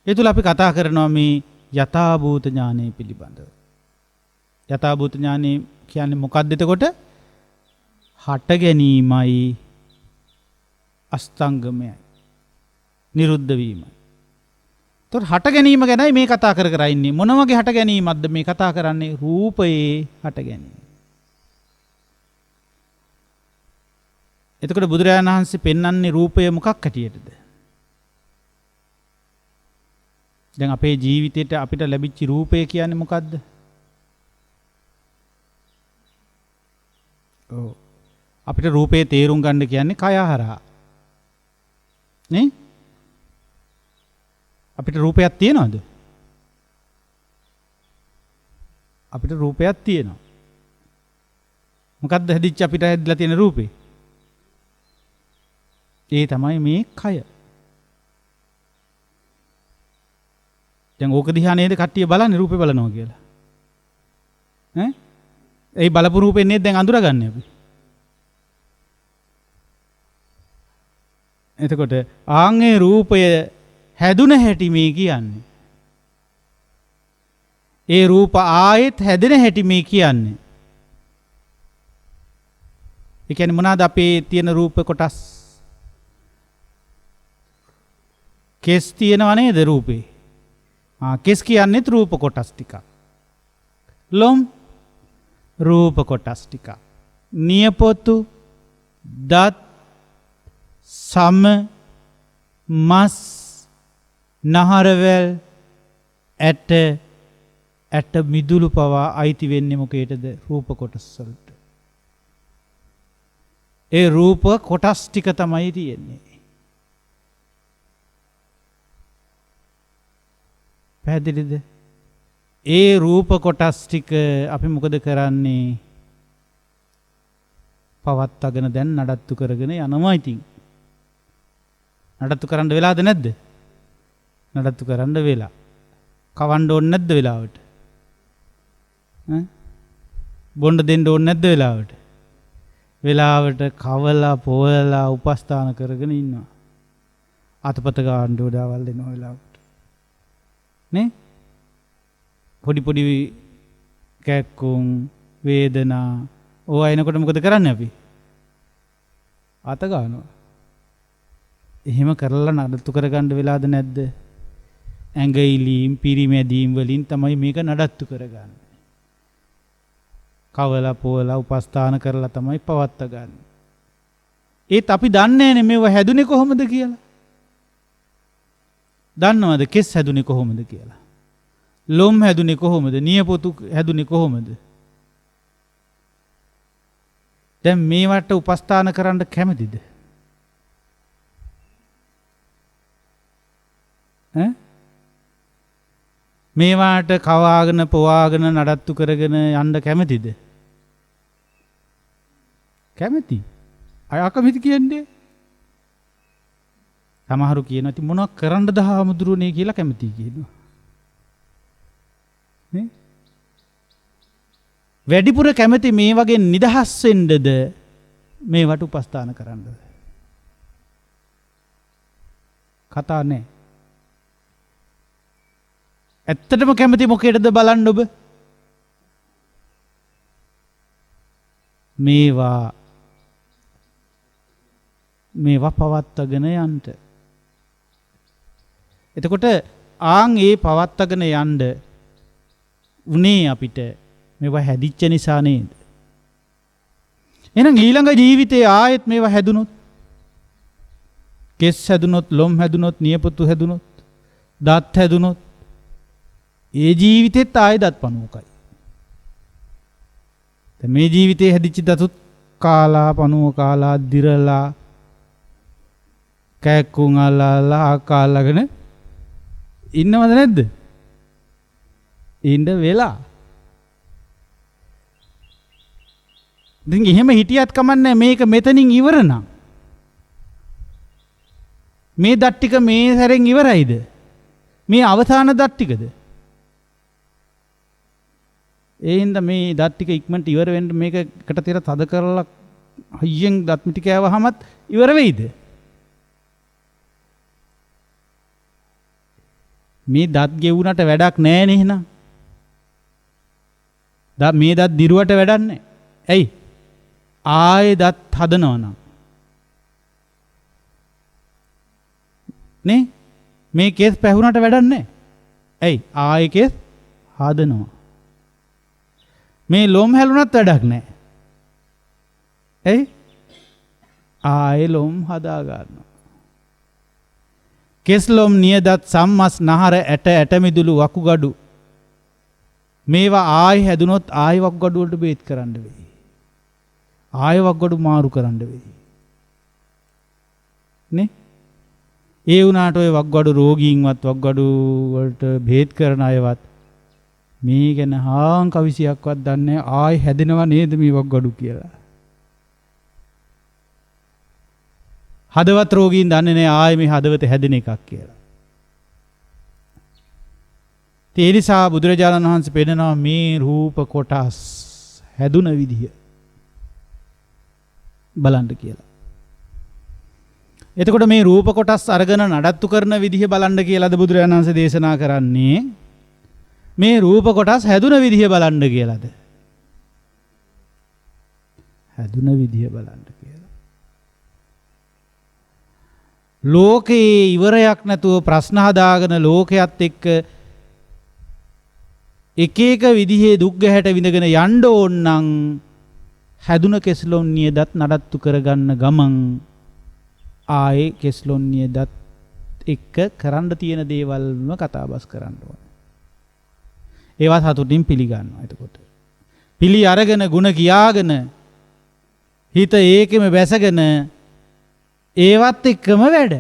ඒ තුල අපි කතා කරනවා මේ යථාභූත ඥානය පිළිබඳව. යථාභූත ඥානය කියන්නේ මොකක්ද එතකොට? හට ගැනීමයි අස්තංගමයයි. නිරුද්ධ වීමයි. ඒතකොට හට ගැනීම ගැනයි මේ කතා කර ඉන්නේ. මොන වගේ හට ගැනීමක්ද මේ කතා කරන්නේ? රූපයේ හට ගැනීම. එතකොට බුදුරජාණන් වහන්සේ පෙන්වන්නේ රූපය මොකක් හැටියටද? දැන් අපේ ජීවිතේට අපිට ලැබිච්ච රූපය කියන්නේ මොකද්ද? ඔව්. අපිට රූපේ තේරුම් ගන්න කියන්නේ කය හරහා. නේ? අපිට රූපයක් තියෙනවද? අපිට රූපයක් තියෙනවා. මොකද්ද හැදිච්ච අපිට හැදිලා තියෙන රූපේ? ඒ තමයි මේ කය. දැන් ඕක දිහා නේද කට්ටිය බලන්නේ රූපේ බලනවා කියලා. ඈ? ඒ බලපු රූපේ නේද දැන් අඳුරගන්නේ අපි. එතකොට ආන්ගේ රූපය හැදුන හැටි මේ කියන්නේ. ඒ රූප ආයෙත් හැදෙන හැටි මේ කියන්නේ. ඒ කියන්නේ මොනවාද අපේ තියෙන රූප කොටස්? කෙස් තියෙනව නේද රූපේ? කෙස් කියන්නේත් රූප කොටස් ටිකක්. ලොම් රූප කොටස් ටිකක්. නියපොතු, දත්, සම, මස්, නහරවැල්, ඇට මිදුළු පවා අයිති වෙන්නේ මොකේටද? රූප කොටස් වලට. ඒ රූප කොටස් ටික තමයි තියෙන්නේ. පැහැදිලිද? ඒ රූප කොටස් ටික අපි මොකද කරන්නේ? පවත්වාගෙන දැන් නඩත්තු කරගෙන යනවා. ඉතින් නඩත්තු කරන්න වෙලාද නැද්ද? නඩත්තු කරන්න වෙලා. කවන්න ඕනේ නැද්ද වෙලාවට? බොණ්ඩ දෙන්න ඕනේ නැද්ද වෙලාවට? වෙලාවට කවලා පොවලා උපස්ථාන කරගෙන ඉන්නවා. අතපත ගන්න උඩවල් දෙන වෙලාවට. නේ? පොඩි පොඩි කැක්කුම් වේදනා ඕවා එනකොට මොකද කරන්නේ අපි? අත ගන්නවා. එහෙම කරලා නඩත්තු කරගන්න වෙලාද නැද්ද? ඇඟිලීම් පිරිමැදීම් වලින් තමයි මේක නඩත්තු කරගන්නේ. කවලා පොවලා උපස්ථාන කරලා තමයි පවත්ත ගන්න. ඒත් අපි දන්නේ නැහැ මේව හැදුනේ කොහොමද කියලා. දන්නවද කෙස් හැදුනේ කොහොමද කියලා? ලොම් හැදුනේ කොහොමද? නියපොතු හැදුනේ කොහොමද? දැන් මේවට උපස්ථාන කරන්න කැමතිද? මේවාට කවාගෙන පොවාගෙන නඩත්තු කරගෙන යන්න කැමතිද? කැමති. අය අකමැති කියන්නේ. සමහරු කියනවා ඉතින් මොනවක් කරන්නද හාමුදුරුවනේ කියලා කැමති කියනවා. වැඩිපුර කැමති මේ වගේ නිදහස් වෙන්නද මේවට උපස්ථාන කරන්නද? කතා නැහැ. ඇත්තටම කැමති මොකේද බලන්න ඔබ? මේවා පවත්වාගෙන යන්න. එතකොට ආන් ඒ පවත්වාගෙන යන්න උනේ අපිට මේවා හැදිච්ච නිසා නේද? එහෙනම් ඊළඟ ජීවිතේ ආයෙත් මේවා හැදුනොත්, කෙස් හැදුනොත්, ලොම් හැදුනොත්, නියපොතු හැදුනොත්, දත් හැදුනොත්, ඒ ජීවිතෙත් ආයෙ දත් පණුවකයි. දැන් මේ ජීවිතේ හැදිච්ච දතුත් කාලා, පණුව කාලා, දිරලා, කැක්කුම් අල්ලලා, ආකාලගෙන ඉන්නවද නැද්ද? ඉන්න වෙලා. ඉතින් එහෙම හිටියත් කමන්නේ මේක මෙතනින් ඉවර නම්. මේ දත් ටික මේ සැරෙන් ඉවරයිද? මේ අවසාන දත් ටිකද? ඒ හින්දා මේ දත් ටික ඉක්මනට ඉවර වෙන්න මේක එකට තියලා තද කරලා හයියෙන් දත් මිටි කෑවහමත් ඉවර වෙයිද? මේ දත් ගෙවුනට වැඩක් නැහැ නේ එහෙනම්. මේ දත් දිරුවට වැඩක් නැහැ. ඇයි? ආයේ දත් හදනවා නම්. නේ? මේ කේස් පැහුනට වැඩක් නැහැ. ඇයි? ආයේ කේස් හදනවා. මේ ලොම් හැලුණත් වැඩක් නැහැ. ඇයි? ආයේ ලොම් හදා ගන්නවා. කෙස් ලොම් නියදත් සම්මස් නහර ඇට මිදුළු වකුගඩු මේවා ආයෙ හැදුනොත් ආයෙ වකුගඩු වලට බේත් කරන්න වෙයි. ආයෙ වකුගඩු මාරු කරන්න වෙයි. නේ? ඒ වුණාට ඔය වකුගඩු රෝගීන්වත් වකුගඩු වලට බේත් කරන අයවත් මේ ගැන හාන් කවිසියක්වත් දන්නේ නැහැ. ආයෙ හැදෙනව නේද මේ වකුගඩු කියලා. හදවත් රෝගීන් දන්නේ නැහැ ආයෙ මේ හදවත හැදෙන එකක් කියලා. ඒ නිසා බුදුරජාණන් වහන්සේ පෙන්නනවා මේ රූප කොටස් හැදුන විදිය බලන්න කියලා. එතකොට මේ රූප කොටස් අරගෙන නඩත්තු කරන විදිය බලන්න කියලාද බුදුරජාණන් වහන්සේ දේශනා කරන්නේ? මේ රූප කොටස් හැදුන විදිය බලන්න කියලාද? හැදුන විදිය බලන්න කියලා. ලෝකේ ඉවරයක් නැතුව ප්‍රශ්න හදාගෙන ලෝකයේත් එක්ක එක එක විදිහේ දුක් ගැහැට විඳගෙන යන්න ඕන නම් හැදුන කෙස්ලොන් නියදත් නඩත්තු කරගන්න ගමන් ආයේ කෙස්ලොන් නියදත් එක්ක කරන්න තියෙන දේවල්ම කතාබස් කරන්න ඕන. ඒවා සතුටින් පිළිගන්නවා. එතකොට පිළි අරගෙන ಗುಣ කියාගෙන හිත ඒකෙම බැසගෙන ඒවත් එක්කම වැඩ.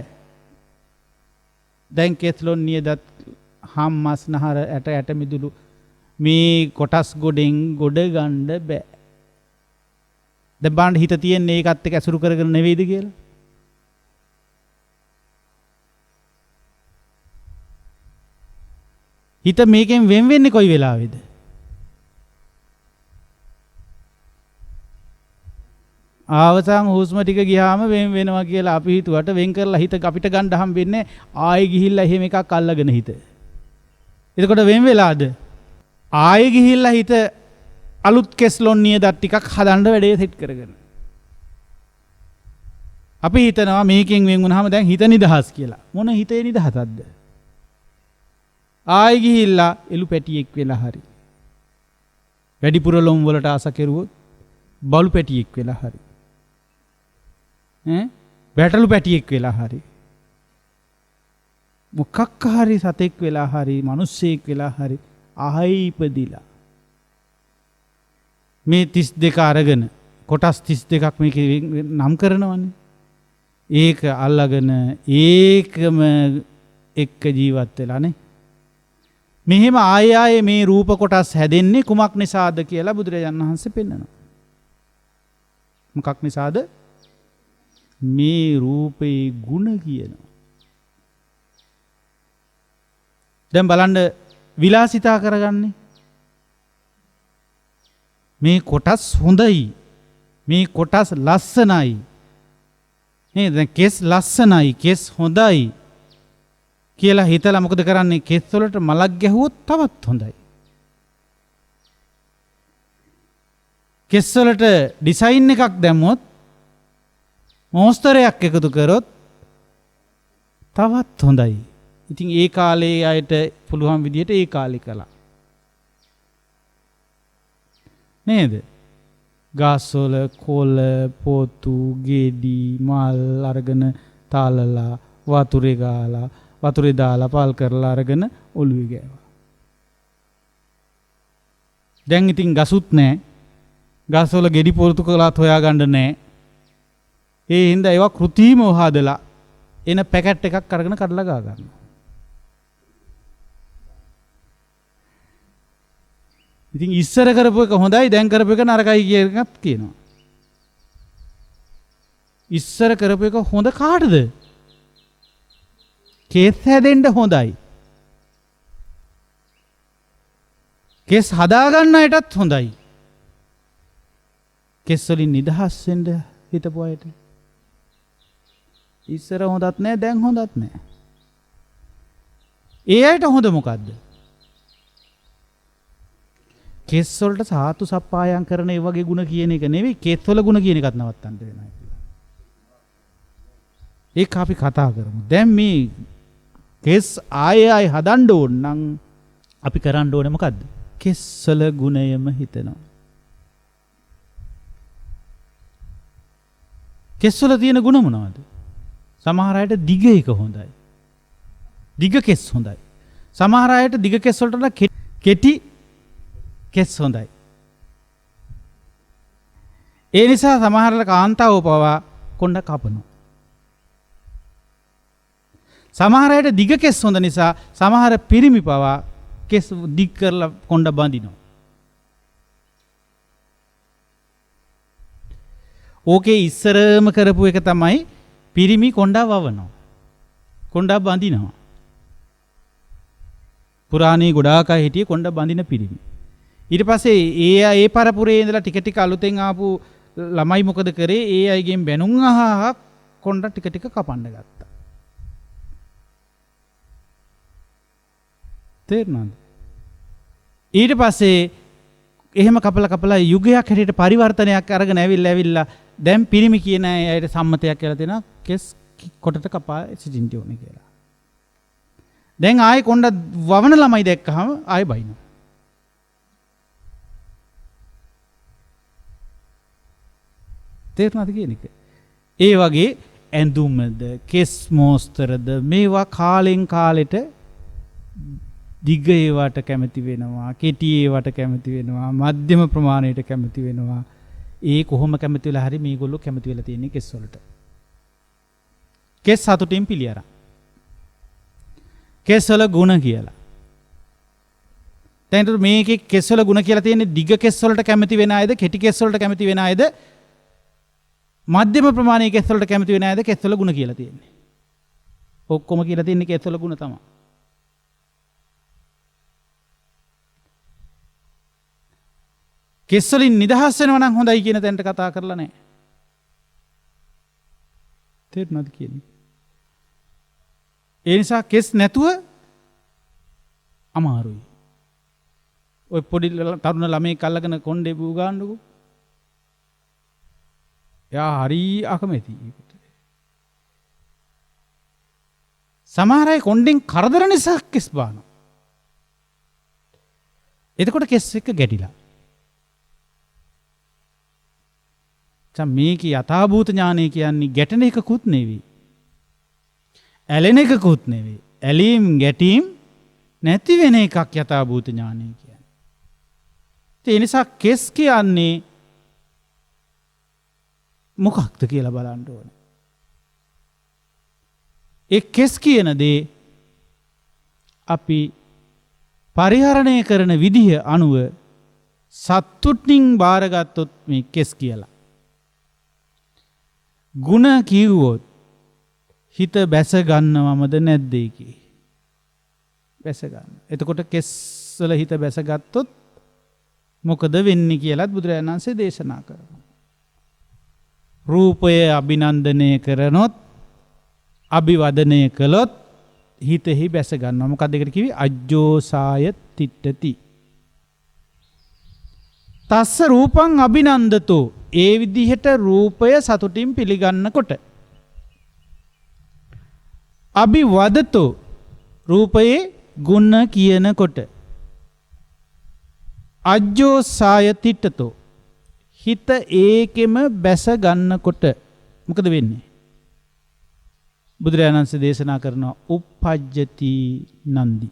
දැන් කෙස්ලොන් නියදත් හම්මස් නහර ඇට මිදුළු මේ කොටස් ගොඩෙන් ගොඩ ගන්න බෑ. දැන් බලන්න හිත තියෙන්නේ ඒකත් එක්ක ඇසුරු කරගෙන නෙවෙයිද කියලා. හිත මේකෙන් වෙන් වෙන්නේ කොයි වෙලාවේද? ආවසන් හුස්ම ටික ගියාම වෙන් වෙනවා කියලා අපි හිතුවට වෙන් කරලා හිත අපිට ගන්න හම්බෙන්නේ ආයෙ ගිහිල්ලා එහෙම එකක් අල්ලගෙන හිත. එතකොට වෙන් වෙලාද? ආයෙ ගිහිල්ලා හිත අලුත් කෙස්ලොන් නියදත් ටිකක් හදන්න වැඩේ සෙට් කරගෙන. අපි හිතනවා මේකෙන් වෙන් වුණාම දැන් හිත නිදහස් කියලා. මොන හිතේ නිදහසක්ද? ආයෙ ගිහිල්ලා එළු පැටියෙක් වෙලා හරි. වැඩිපුර ලොම් වලට ආස කෙරුවොත් බලු පැටියෙක් වෙලා හරි. බැටළු පැටියෙක් වෙලා හරි. මොකක් හරි සතෙක් වෙලා හරි මිනිස්සෙක් වෙලා හරි ආයි ඉපදිලා. මේ 32 අරගෙන කොටස් 32ක් මේක නම් කරනවනේ. ඒක අල්ලගෙන ඒකම එක්ක ජීවත් වෙලානේ. මෙහෙම ආයෙ මේ රූප කොටස් හැදෙන්නේ කුමක් නිසාද කියලා බුදුරජාණන් වහන්සේ පෙන්නනවා. මොකක් නිසාද? මේ රූපේ ಗುಣ කියනවා. දැන් බලන්න විලාසිතා කරගන්නේ මේ කොටස් හොඳයි. මේ කොටස් ලස්සනයි. නේද? කෙස් ලස්සනයි, කෙස් හොඳයි කියලා හිතලා මොකද කරන්නේ? කෙස් වලට මලක් ගැහුවොත් තවත් හොඳයි. කෙස් වලට ඩිසයින් එකක් දැම්මොත්, මෝස්තරයක් එකතු කරොත් තවත් හොඳයි. ඉතින් ඒ කාලේ අයට පුළුවන් විදිහට ඒ කාලේ කළා. නේද? ගස්වල කොළ, පොතු, ගෙඩි, මල් අරගෙන තාලලා, වතුරේ ගාලා, වතුරේ දාලා පල් කරලා අරගෙන ඔළුවේ ගෑවා. දැන් ඉතින් ගසුත් නැහැ. ගස්වල ගෙඩි පොතු කළාත් හොයාගන්න නැහැ. ඒ හින්දා ඒවා කෘත්‍රිමව හදලා එන පැකට් එකක් අරගෙන කඩලා ගා ගන්නවා. ඉතින් ඉස්සර කරපු එක හොඳයි, දැන් කරපු එක නරකයි කියන එකත් කියනවා. ඉස්සර කරපු එක හොඳ කාටද? කෙස් හැදෙන්න හොඳයි. කෙස් හදාගන්න අයටත් හොඳයි. කෙස් වලින් නිදහස් වෙන්න හිතපු අයට. ඉස්සර හොඳත් නැහැ, දැන් හොඳත් නැහැ. ඒ අයට හොඳ මොකද්ද? කෙස් වලට සාතු සප්පායම් කරන ඒ වගේ ಗುಣ කියන එක නෙවෙයි, කෙස් වල ಗುಣ කියන එකත් නවත්තන්න වෙනවා කියලා. ඒක අපි කතා කරමු. දැන් මේ කෙස් ආයෙ හදන්න ඕන නම් අපි කරන්න ඕනේ මොකද්ද? කෙස් වල ගුණයම හිතනවා. කෙස් වල තියෙන ಗುಣ මොනවද? සමහර අයට දිග එක හොඳයි. දිග කෙස් හොඳයි. සමහර අයට දිග කෙස් වලට වඩා කෙටි කෙස් හොඳයි. ඒ නිසා සමහර කාන්තාවෝ පවා කොණ්ඩ කපනවා. සමහර අයට දිග කෙස් හොඳ නිසා සමහර පිරිමි පවා කෙස් දිග කරලා කොණ්ඩ බඳිනවා. ඕකේ ඉස්සරම කරපු එක තමයි පිරිමි කොණ්ඩා වවනවා. කොණ්ඩා බඳිනවා. පුරාණේ ගොඩාක් අය හිටියේ කොණ්ඩා බඳින පිරිමි. ඊට පස්සේ ඒ පරපුරේ ඉඳලා ටික ටික අලුතෙන් ආපු ළමයි මොකද කරේ? ඒ අයගෙන් බැනුම් අහහක් කොණ්ඩා ටික ටික කපන්න ගත්තා. තේරුණාද? ඊට පස්සේ එහෙම කපලා යුගයක් හැටියට පරිවර්තනයක් අරගෙන ඇවිල්ලා දැන් පිරිමි කියන අයට සම්මතයක් කියලා දෙනවා කෙස් කොටට කපා සිටින්න ඕනේ කියලා. දැන් ආයෙ කොණ්ඩ වවන ළමයි දැක්කහම ආයෙ බයිනවා. තේරුණාද කියන එක? ඒ වගේ ඇඳුමද, කෙස් මෝස්තරද මේවා කාලෙන් කාලෙට දිග ඒවට කැමති වෙනවා, කෙටි ඒවට කැමති වෙනවා, මධ්‍යම ප්‍රමාණයට කැමති වෙනවා. ඒ කොහොම කැමති වෙලා හරි මේගොල්ලෝ කැමති වෙලා තියෙන්නේ කෙස් වලට. කෙස් සතුටින් පිළියරා. කෙස් වල ಗುಣ කියලා. දැන් මේකේ කෙස් වල ಗುಣ කියලා තියෙන්නේ දිග කෙස් වලට කැමති වෙන අයද, කෙටි කෙස් වලට කැමති වෙන අයද, මධ්‍යම ප්‍රමාණයේ කෙස් වලට කැමති වෙන අයද කෙස් වල ಗುಣ කියලා තියෙන්නේ. ඔක්කොම කියලා තියෙන්නේ කෙස් වල ಗುಣ තමයි. කෙස් වලින් නිදහස් වෙනවා නම් හොඳයි කියන තැනට කතා කරලා නැහැ. තේරුණාද කියන්නේ? ඒ නිසා කෙස් නැතුව අමාරුයි. ඔය පොඩි තරුණ ළමෙක් අල්ලගෙන කොණ්ඩේ බූ ගන්නකො. එයා හරි අකමැති ඒකට. සමහර අය කොණ්ඩෙන් කරදර නිසා කෙස් බානවා. එතකොට කෙස් එක ගැටිලා. මේක යථාභූත ඥානය කියන්නේ ගැටෙන එකකුත් නෙවෙයි. ඇලෙන එකකුත් නෙවෙයි. ඇලීම් ගැටීම් නැති වෙන එකක් යථාභූත ඥානය කියන්නේ. ඒ නිසා කෙස් කියන්නේ මොකක්ද කියලා බලන්න ඕනේ. ඒ කෙස් කියන දේ අපි පරිහරණය කරන විදිහ අනුව සතුටින් බාරගත්තොත් මේ කෙස් කියලා. ಗುಣ කිව්වොත් හිත බැස ගන්නවමද නැද්ද ඒකේ? බැස ගන්න. එතකොට කෙස් වල හිත බැස ගත්තොත් මොකද වෙන්නේ කියලාත් බුදුරජාණන් වහන්සේ දේශනා කරනවා. රූපය අභිනන්දනය කරනොත් අභිවදනය කළොත් හිතෙහි බැස ගන්නවා. මොකක්ද ඒකට කිව්වේ? අජ්ජෝසාය තිට්ඨති. තස්ස රූපං අභිනන්දතෝ. ඒ විදිහට රූපය සතුටින් පිළිගන්නකොට අභිවදතෝ රූපයේ ගුණ කියනකොට අජ්ජෝසාය තිට්ඨතෝ හිත ඒකෙම බැස ගන්නකොට මොකද වෙන්නේ? බුදුරජාණන් වහන්සේ දේශනා කරනවා uppajjati නන්දි.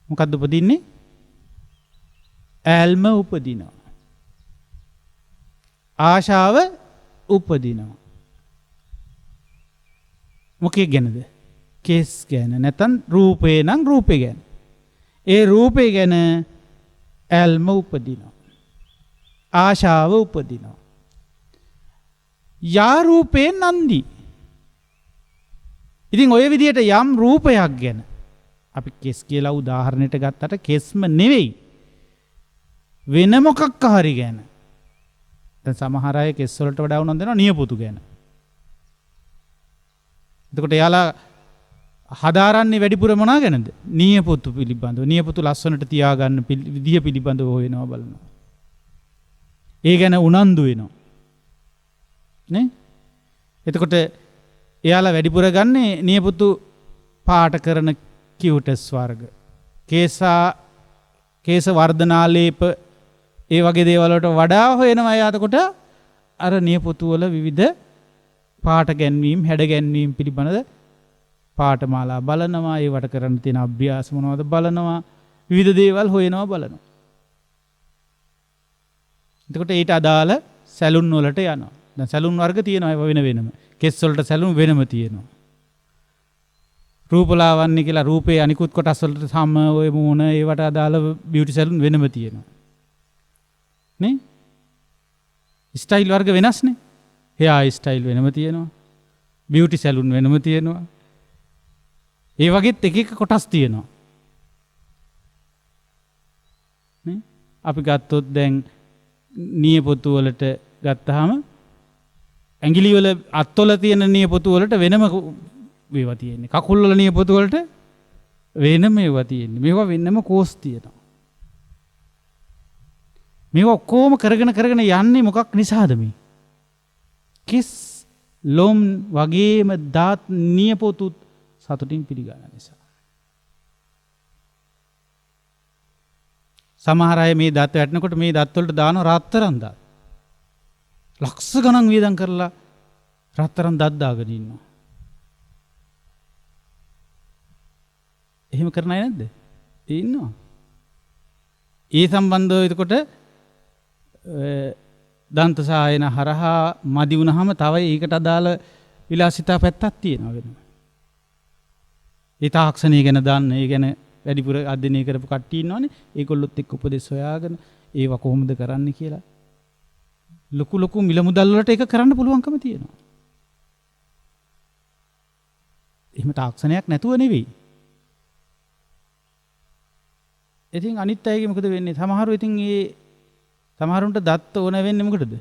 මොකද්ද උපදින්නේ? ඈල්ම උපදිනවා. ආශාව උපදිනවා. මොකේ ගැනද? කෙස් ගැන. නැත්නම් රූපේ නම් රූපේ ගැන. ඒ රූපේ ගැන ඈල්ම උපදිනවා. ආශාව උපදිනවා. යා රූපේ නන්දි. ඉතින් ඔය විදිහට යම් රූපයක් ගැන අපි කෙස් කියලා උදාහරණයට ගත්තට කෙස්ම නෙවෙයි වෙන මොකක් හරි ගැන. දැන් සමහර අය කෙස් වලට වඩා උනන්දු වෙනවා නියපොතු ගැන. එතකොට එයාලා හදාරන්නේ වැඩිපුර මොනවා ගැනද? නියපොතු පිළිබඳව. නියපොතු ලස්සනට තියාගන්න විදිය පිළිබඳව හොයනවා බලනවා. ඒ ගැන උනන්දු වෙනවා. නේ? එතකොට එයාලා වැඩිපුර ගන්නේ නියපොතු පාට කරන කියුටස් වර්ග. කේස වර්ධනාලේප ඒ වගේ දේවල් වලට වඩා හොයනවා එයාට අර නියපොතු වල විවිධ පාට ගැන්වීම්, හැඩ ගැන්වීම් පිළිබඳ පාඨමාලා බලනවා, ඒවට කරන්න තියෙන අභ්‍යාස මොනවද බලනවා, විවිධ දේවල් හොයනවා බලනවා. එතකොට ඊට අදාළ සැලුන් වලට යනවා. දැන් සැලුන් වර්ග තියෙනවා වෙන වෙනම. කෙස් වලට සැලුන් වෙනම තියෙනවා. රූපලාවන්‍ය කියලා රූපේ අනිකුත් කොටස් වලට සම ඔය මූණ ඒවට අදාළ බියුටි සැලුන් වෙනම තියෙනවා. නේ? ස්ටයිල් වර්ග වෙනස්නේ. हेयर स्टाइल වෙනම තියෙනවා. බියුටි සැලුන් වෙනම තියෙනවා. ඒ වගේත් එක එක කොටස් තියෙනවා. නේ? අපි ගත්තොත් දැන් නියපොතු වලට ගත්තාම ඇඟිලි වල අත්වල තියෙන නියපොතු වලට වෙනම ඒවා තියෙන්නේ. කකුල් වල නියපොතු වලට වෙනම ඒවා තියෙන්නේ. මේවා වෙනම කෝස් තියෙනවා. මේවා ඔක්කොම කරගෙන යන්නේ මොකක් නිසාද මේ? කිස් ලොම් වගේම දාත් නියපොතුත් සතුටින් පිළිගන්න නිසා. සමහර අය මේ දත් වැටෙනකොට මේ දත් වලට දාන රත්තරන් දාත්. ලක්ෂ ගණන් වියදම් කරලා රත්තරන් දත් දාගෙන ඉන්නවා. එහෙම කරන අය නැද්ද? ඉන්නවා. ඒ සම්බන්ධව එතකොට දන්ත සායන හරහා මදි වුණාම තව ඒකට අදාළ විලාසිතා පැත්තක් තියෙනවා වෙනවා. ඒ තාක්ෂණය ගැන දන්න, ඒ ගැන වැඩිපුර අධ්‍යයනය කරපු කට්ටිය ඉන්නවනේ. ඒගොල්ලොත් එක්ක උපදෙස් හොයාගෙන ඒවා කොහොමද කරන්න කියලා. ලොකු මිල මුදල් වලට ඒක කරන්න පුළුවන්කම තියෙනවා. එහෙම තාක්ෂණයක් නැතුව නෙවෙයි. ඉතින් අනිත් අයගේ මොකද වෙන්නේ? සමහරව ඉතින් ඒ සමහරුන්ට දත් ඕන වෙන්නේ මොකටද?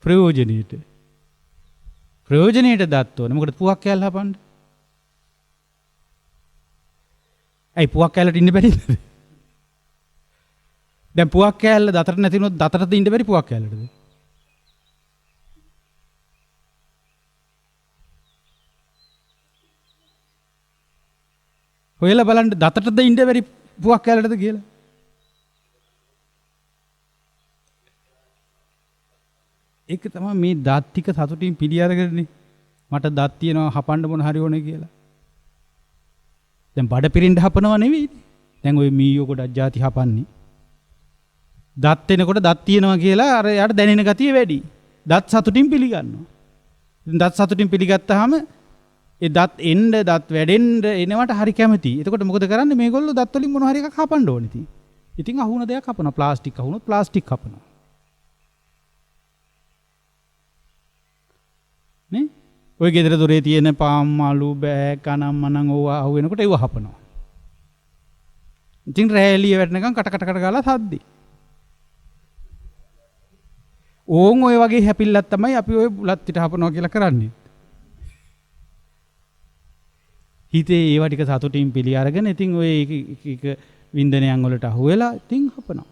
ප්‍රයෝජනෙට. ප්‍රයෝජනෙට දත් ඕන. මොකටද? පුවක් කෑල්ල හපන්න. ඇයි පුවක් කෑල්ලට ඉන්න බැරිද? දැන් පුවක් කෑල්ල දතට නැති වුණොත් දතටද ඉන්න බැරි පුවක් කෑල්ලටද? හොයලා බලන්න දතටද ඉන්න බැරි පුවක් කෑල්ලටද කියලා. ඒක තමයි මේ දත් ටික සතුටින් පිළි අරගෙනනේ මට දත් තියෙනවා හපන්න මොන හරි ඕනේ කියලා. දැන් බඩ පිරින්න හපනවා නෙවෙයි. දැන් ওই මීයෝ ගොඩක් ಜಾති හපන්නේ. දත් එනකොට දත් තියෙනවා කියලා අර යාට දැනෙන ගතිය වැඩි. දත් සතුටින් පිළිගන්නවා. ඉතින් දත් සතුටින් පිළිගත්තාම ඒ දත් එන්න දත් වැඩෙන්න එනවට හරි කැමතියි. එතකොට මොකද කරන්නේ? මේගොල්ලෝ දත් වලින් මොන හරි එකක් හපන්න ඕනේ ඉතින්. ඉතින් අහුන දෙයක් හපනවා. Plastic අහුනොත් plastic හපනවා. නේ? ඔය ගෙදර දොරේ තියෙන පාම් මාළු බෑ කනම් මනම් ඕවා අහු වෙනකොට ඒව හපනවා. ඉතින් රැලිය වැටෙනකන් කට කට කට ගාලා සද්දි. ඕන් ඔය වගේ හැපිල්ලක් තමයි අපි ඔය බුලත් පිට හපනවා කියලා කරන්නේ. හිතේ ඒවා ටික සතුටින් පිළි අරගෙන ඉතින් ඔය එක වින්දනයන් වලට අහු වෙලා ඉතින් හපනවා.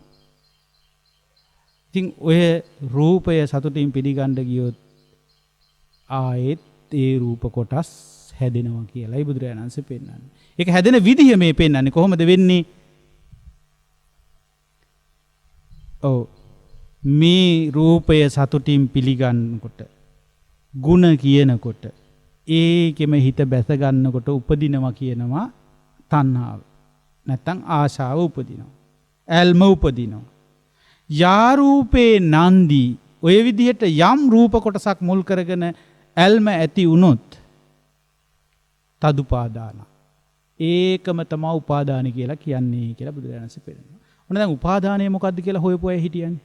ඉතින් ඔය රූපය සතුටින් පිළිගන්න ගියොත් ආයෙත් ඒ රූප කොටස් හැදෙනවා කියලායි බුදුරජාණන් වහන්සේ පෙන්නන්නේ. ඒක හැදෙන විදිය මේ පෙන්නන්නේ කොහොමද වෙන්නේ? ඔව් මේ රූපය සතුටින් පිළිගන්නකොට ಗುಣ කියනකොට ඒකෙම හිත බැස ගන්නකොට උපදිනවා කියනවා තණ්හාව. නැත්තම් ආශාව උපදිනවා. ඇල්ම උපදිනවා. යා රූපේ නන්දි ඔය විදිහට යම් රූප කොටසක් මුල් කරගෙන ඇල්ම ඇති වුණොත් තදුපාදාන. ඒකම තමයි උපාදාන කියලා කියන්නේ කියලා බුදුරජාණන් වහන්සේ පෙන්නනවා. ඔන්න දැන් උපාදානය මොකද්ද කියලා හොයපු අය හිටියන්නේ.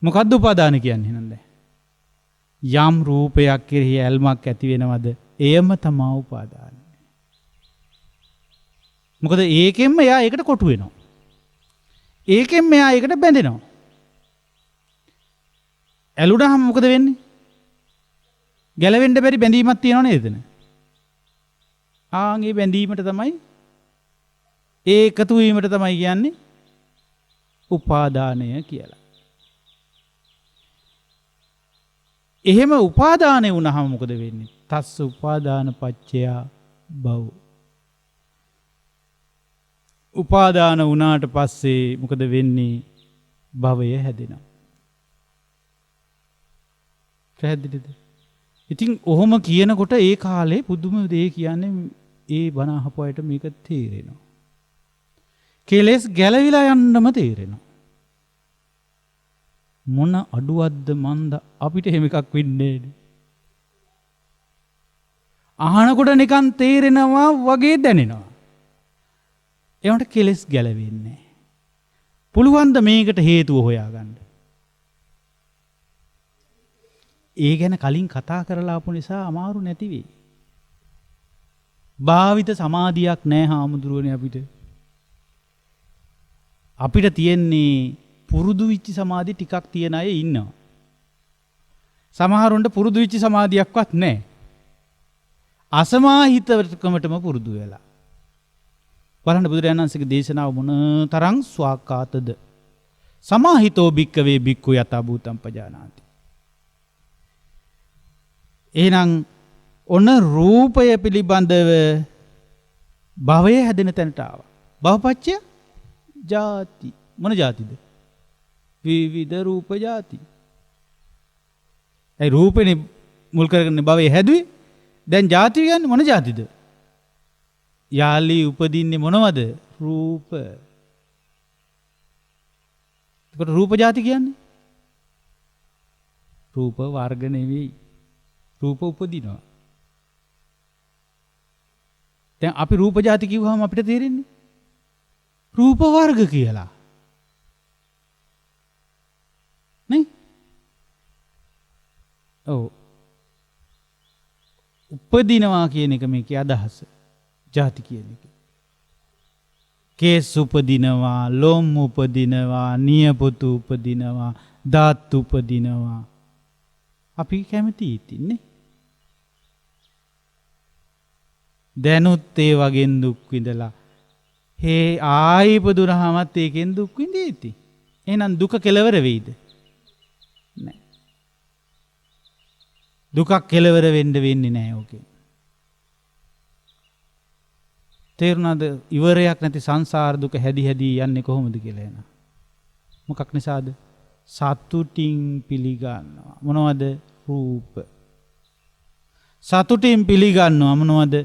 මොකද්ද උපාදාන කියන්නේ නන්ද? යම් රූපයක් කෙරෙහි ඇල්මක් ඇති වෙනවද? එයම තමයි උපාදාන. මොකද ඒකෙන්ම එයා ඒකට කොටු වෙනවා. ඒකෙන් මෙයා ඒකට බැඳෙනවා. ඇලුනහම මොකද වෙන්නේ? ගැලවෙන්න බැරි බැඳීමක් තියෙනව නේද? ආන්ගේ බැඳීමට තමයි ඒ එකතු වීමට තමයි කියන්නේ උපාදානය කියලා. එහෙම උපාදානය වුණාම මොකද වෙන්නේ? තස්ස උපාදාන පච්චය භව. උපාදාන වුණාට පස්සේ මොකද වෙන්නේ? භවය හැදෙනවා. පැහැදිලිද? ඉතින් ඔහොම කියනකොට ඒ කාලේ පුදුම දේ කියන්නේ ඒ බණ අහපු අයට මේක තේරෙනවා. කෙලෙස් ගැලවිලා යන්නම තේරෙනවා. මොන අඩුවක්ද මන්ද අපිට එහෙම එකක් වෙන්නේ නෑනේ. අහනකොට නිකන් තේරෙනවා වගේ දැනෙනවා. ඒවට කෙලෙස් ගැලවෙන්නේ නෑ. පුළුවන් ද මේකට හේතුව හොයාගන්න? ඒ ගැන කලින් කතා කරලා ආපු නිසා අමාරු නැති වෙයි. භාවිත සමාධියක් නෑ හාමුදුරුවනේ අපිට. අපිට තියෙන්නේ පුරුදු විච්ච සමාධි ටිකක් තියෙන අය ඉන්නවා. සමහරුන්ට පුරුදු විච්ච සමාධියක්වත් නෑ. අසමාහිතකමටම පුරුදු වෙලා. බලන්න බුදුරජාණන් වහන්සේගේ දේශනාව මොන තරම් ස්වාකාතද. සමාහිතෝ භික්කවේ භික්ඛු යතා භූතං පජානාති. එහෙනම් ඔන්න රූපය පිළිබඳව භවය හැදෙන තැනට ආවා. භවපච්චය ජාති. මොන ජාතිද? විවිධ රූප ජාති. ඒ රූපෙනේ මුල් කරගෙන භවය හැදුවේ. දැන් ජාති කියන්නේ මොන ජාතිද? යාලි උපදින්නේ මොනවද? රූප. ඒකට රූප ජාති කියන්නේ රූප වර්ග නෙවෙයි. රූප උපදිනවා. දැන් අපි රූප ජාති කිව්වහම අපිට තේරෙන්නේ රූප වර්ග කියලා. නේ? ඔව්. උපදිනවා කියන එක මේකේ අදහස. ජාති කියන එක. කේස් උපදිනවා, ලොම් උපදිනවා, නියපොතු උපදිනවා, දාත් උපදිනවා. අපි කැමති ඉතින්නේ. දැනුත් ඒ වගේ දුක් විඳලා හේ ආයි ඉපදුනහමත් ඒකෙන් දුක් විඳීති. එහෙනම් දුක කෙලවර වෙයිද? නැහැ. දුකක් කෙලවර වෙන්නේ නැහැ ඕකේ. තේරුණාද? ඉවරයක් නැති සංසාර දුක හැදි හැදි යන්නේ කොහොමද කියලා එන. මොකක් නිසාද? සතුටින් පිළිගන්නවා. මොනවද? රූප. සතුටින් පිළිගන්නවා මොනවද?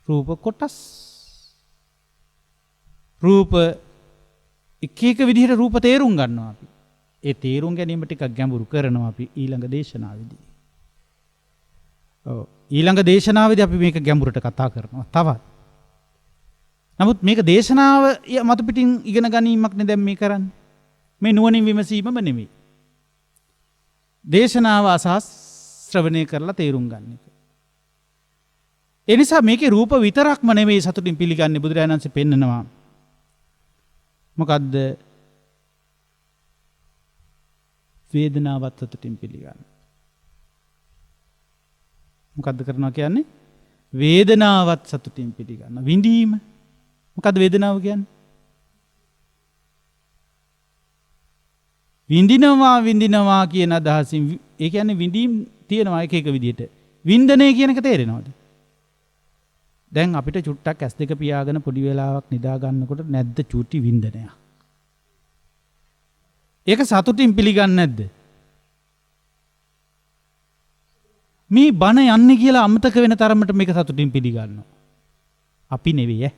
රූප කොටස්. රූප එක එක විදිහට රූප තේරුම් ගන්නවා අපි. ඒ තේරුම් ගැනීම ටිකක් ගැඹුරු කරනවා අපි ඊළඟ දේශනාවේදී. ඔව් ඊළඟ දේශනාවේදී අපි මේක ගැඹුරට කතා කරනවා තවත්. නමුත් මේක දේශනාව මත පිටින් ඉගෙන ගැනීමක් නේ දැන් මේ කරන්නේ. මේ නුවණින් විමසීමම නෙමෙයි. දේශනාව අසස් ශ්‍රවණය කරලා තේරුම් ගන්න එක. ඒ නිසා මේකේ රූප විතරක්ම නෙමෙයි සතුටින් පිළිගන්නේ බුදුරජාණන් වහන්සේ පෙන්නනවා. මොකද්ද? වේදනාවත් සතුටින් පිළිගන්න. මොකද්ද කරනවා කියන්නේ? වේදනාවත් සතුටින් පිළිගන්න. විඳීම. මොකද්ද වේදනාව කියන්නේ? විඳිනවා කියන අදහසින් ඒ කියන්නේ විඳීම් තියෙනවා එක එක විදිහට. වින්දනය කියන එක තේරෙනවද? දැන් අපිට චුට්ටක් ඇස් දෙක පියාගෙන පොඩි වෙලාවක් නිදා ගන්නකොට නැද්ද චූටි වින්දනයක්? ඒක සතුටින් පිළිගන්නේ නැද්ද? මේ බණ යන්නේ කියලා අමතක වෙන තරමට මේක සතුටින් පිළිගන්නවා. අපි නෙවෙයි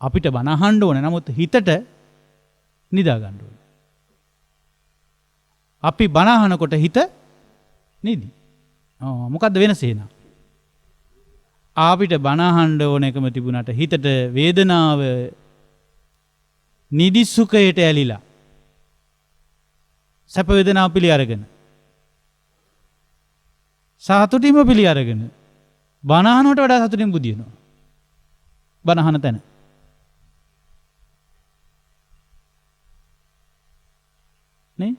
අපිට බණ අහන්න ඕනේ. නමුත් හිතට නිදා ගන්න ඕනේ. අපි බණ අහනකොට හිත නිදි. මොකද්ද වෙනස එහෙනම්? අපිට බණ අහන්න ඕන එකම තිබුණාට හිතට වේදනාව නිදි සුඛයට ඇලිලා සැප වේදනාව පිළි අරගෙන සතුටින්ම පිළි අරගෙන බණ අහනට වඩා සතුටින් බුදිනවා. බණ අහන තැන. නේ?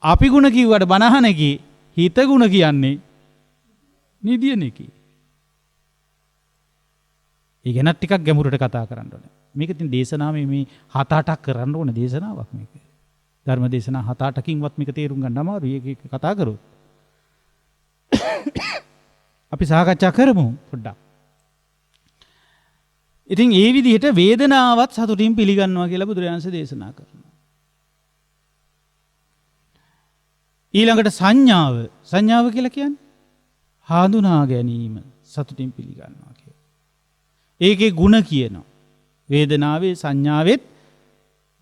අපි ಗುಣ කිව්වට බණ අහන එකේ හිත ಗುಣ කියන්නේ නිදියන එකේ. ඒ ගැන ටිකක් ගැඹුරට කතා කරන්න ඕනේ. මේක ඉතින් දේශනාවේ මේ 7-8ක් කරන්න ඕන දේශනාවක් මේක. ධර්ම දේශනා 7-8කින්වත් මේක තේරුම් ගන්න අමාරුයි. ඒක කතා කරොත්. අපි සාකච්ඡා කරමු පොඩ්ඩක්. ඉතින් ඒ විදිහට වේදනාවත් සතුටින් පිළිගන්නවා කියලා බුදුරජාණන් වහන්සේ දේශනා කරනවා. ඊළඟට සංඥාව කියලා කියන්නේ හඳුනා ගැනීම සතුටින් පිළිගන්නවා කියලා. ඒකේ ಗುಣ කියනවා. වේදනාවේ සංඥාවෙත්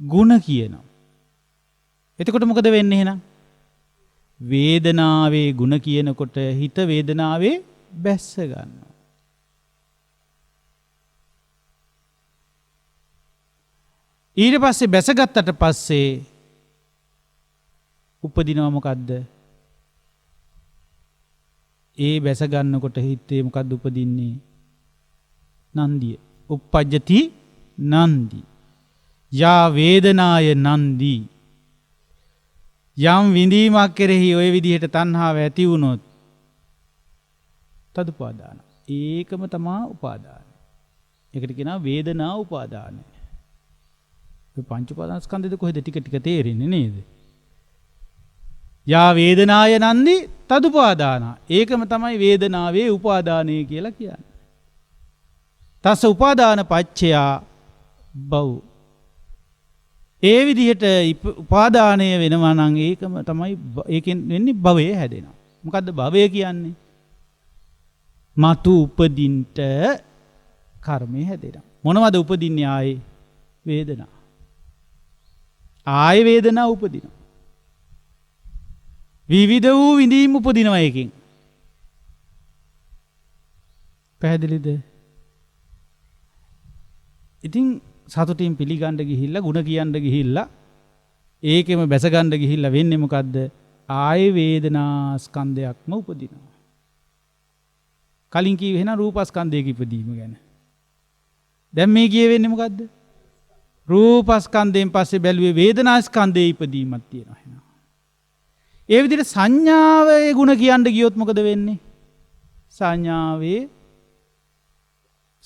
ಗುಣ කියනවා. එතකොට මොකද වෙන්නේ එහෙනම්? වේදනාවේ ಗುಣ කියනකොට හිත වේදනාවේ බැස්ස ගන්නවා. ඊට පස්සේ බැසගත්තට පස්සේ උපදිනවා මොකද්ද? ඒ බැස ගන්නකොට හිතේ මොකද්ද උපදින්නේ? නන්දිය. uppajjati නන්දි. යා වේදනාය නන්දි. යම් විඳීමක් කෙරෙහි ওই විදිහට තණ්හාව ඇති වුණොත් තදුපාදාන. ඒකම තමා උපාදාන. ඒකට කියනවා වේදනා උපාදාන. ඔය පංච උපාදාන ස්කන්ධෙද කොහෙද ටික ටික තේරෙන්නේ නේද? යා වේදනාය නන්දි තදුපාදාන. ඒකම තමයි වේදනාවේ උපාදානය කියලා කියන්නේ. තස්ස උපාදාන පච්චයා භව. ඒ විදිහට උපාදානය වෙනවා නම් ඒකම තමයි ඒකෙන් වෙන්නේ භවය හැදෙනවා. මොකද්ද භවය කියන්නේ? මතු උපදින්ට කර්මය හැදෙනවා. මොනවද උපදින්නේ ආයේ? වේදනා. ආයේ වේදනා උපදිනවා. විවිධ වූ විඳීම් උපදිනවා එකකින්. පැහැදිලිද? ඉතින් සතුටින් පිළිගන්න ගිහිල්ලා ಗುಣ කියන්න ගිහිල්ලා ඒකෙම බැස ගන්න ගිහිල්ලා වෙන්නේ මොකද්ද? ආයේ වේදනා ස්කන්ධයක්ම උපදිනවා. කලින් කිව්වේ එහෙනම් රූපස්කන්ධයක ඉපදීම ගැන. දැන් මේ කියේ වෙන්නේ මොකද්ද? රූපස්කන්ධයෙන් පස්සේ බැලුවේ වේදනා ස්කන්ධයේ ඉපදීමක් තියෙනවා එහෙනම්. ඒ විදිහට සංඥාවේ ಗುಣ කියන්න ගියොත් මොකද වෙන්නේ? සංඥාවේ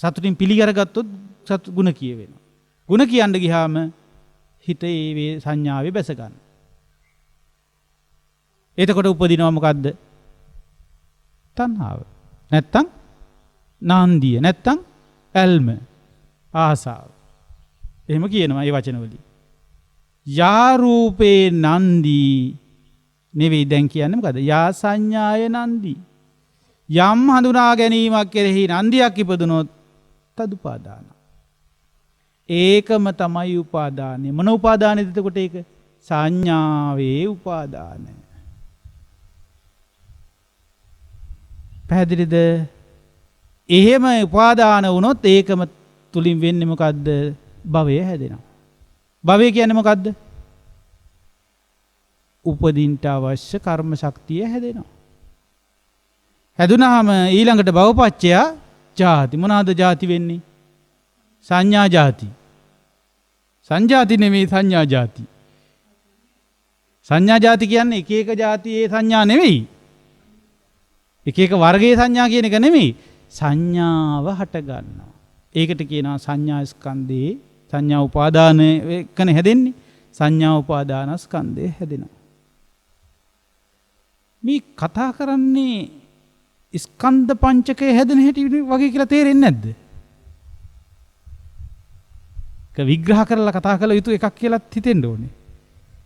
සතුටින් පිළිගරගත්තොත් ಗುಣ කියවෙනවා. ಗುಣ කියන්න ගියාම හිත ඒ සංඥාවේ බැස ගන්න. එතකොට උපදිනවා මොකද්ද? තණ්හාව. නැත්තම් නාන්දිය. නැත්තම් ඇල්ම. ආසාව. එහෙම කියනවා මේ වචන වලින්. යා රූපේ නන්දි නෙවෙයි දැන් කියන්නේ මොකද්ද? යා සංඥාය නන්දි. යම් හඳුනා ගැනීමක් කෙරෙහි නන්දියක් ඉපදුනොත් තදුපාදාන. ඒකම තමයි උපාදානය. මොන උපාදානෙද එතකොට ඒක? සංඥාවේ උපාදානය. පැහැදිලිද? එහෙම උපාදාන වුණොත් ඒකම තුලින් වෙන්නේ මොකද්ද? භවය හැදෙනවා. භවය කියන්නේ මොකද්ද? උපදින්නට අවශ්‍ය කර්ම ශක්තිය හැදෙනවා. හැදුනහම ඊළඟට භවපච්චයා ජාති. මොනවාද ජාති වෙන්නේ? සංඥා ජාති. සංජාති නෙමෙයි සංඥා ජාති. සංඥා ජාති කියන්නේ එක එක ජාතියේ සංඥා නෙවෙයි. එක එක වර්ගයේ සංඥා කියන එක නෙමෙයි. සංඥාව හට ගන්නවා. ඒකට කියනවා සංඥා ස්කන්ධේ සංඥා උපාදාන එකනේ හැදෙන්නේ. සංඥා උපාදාන ස්කන්ධය හැදෙනවා. මේ කතා කරන්නේ ස්කන්ධ පංචකය හැදෙන හැටි වගේ කියලා තේරෙන්නේ නැද්ද? ඒක විග්‍රහ කරලා කතා කළ යුතු එකක් කියලා හිතෙන්න ඕනේ.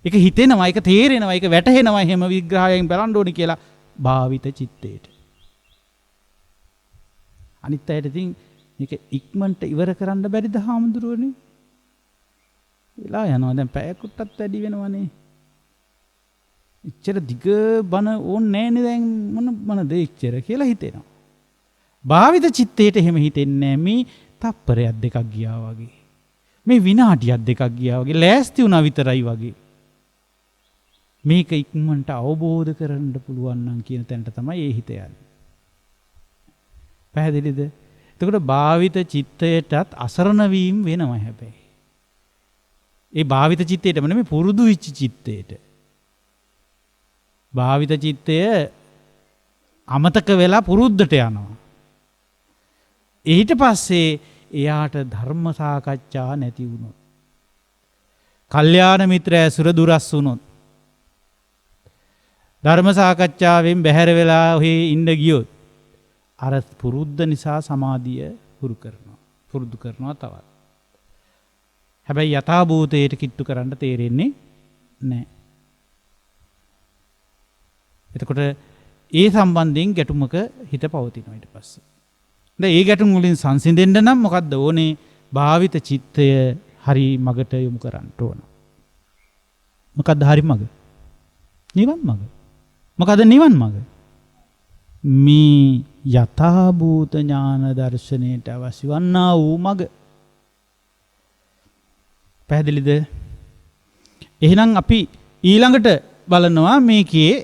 ඒක හිතෙනවා, ඒක තේරෙනවා, ඒක වැටහෙනවා එහෙම විග්‍රහයෙන් බලන්න ඕනේ කියලා භාවිත චිත්තේට. අනිත් අයට ඉතින් මේක ඉක්මනට ඉවර කරන්න බැරිද හාමුදුරුවනේ? වෙලා යනවා දැන් පැයකටත් වැඩි වෙනවනේ. ඉච්චර දිග බන ඕනේ නෑනේ දැන් මොන දෙච්චර කියලා හිතෙනවා. භාවිත චිත්තේට එහෙම හිතෙන්නේ නෑ. මේ තප්පරයක් දෙකක් ගියා වගේ. මේ විනාඩියක් දෙකක් ගියා වගේ ලෑස්ති වුණා විතරයි වගේ. මේක ඉක්මනට අවබෝධ කරගන්න පුළුවන් නම් කියන තැනට තමයි ඒ හිත යන්නේ. පැහැදිලිද? එතකොට භාවිත චිත්තයටත් අසරණ වීම වෙනවා හැබැයි. ඒ භාවිත චිත්තයටම නෙමෙයි පුරුදු වෙච්ච චිත්තයට. භාවිත චිත්තය අමතක වෙලා පුරුද්දට යනවා. ඊට පස්සේ එයාට ධර්ම සාකච්ඡා නැති වුණොත්, කල්යාණ මිත්‍ර ඇසුර දුරස් වුණොත්, ධර්ම සාකච්ඡාවෙන් බැහැර වෙලා ඔහේ ඉන්න ගියොත් අර පුරුද්ද නිසා සමාධිය පුරුදු කරනවා තවත්. හැබැයි යථාභූතයට කිට්ටු කරන්න තේරෙන්නේ නැහැ. එතකොට ඒ සම්බන්ධයෙන් ගැටුමක හිත පවතිනවා ඊට පස්සේ. දැන් ඒ ගැටුම් වලින් සංසිඳෙන්න නම් මොකද්ද ඕනේ? භාවිත චිත්තය හරි මගට යොමු කරන්න ඕන. මොකද්ද හරි මග? නිවන් මග. මොකද්ද නිවන් මග? මේ යථාභූත ඥාන දර්ශනයට අවශ්‍ය වන්නා වූ මග. පැහැදිලිද? එහෙනම් අපි ඊළඟට බලනවා මේකේ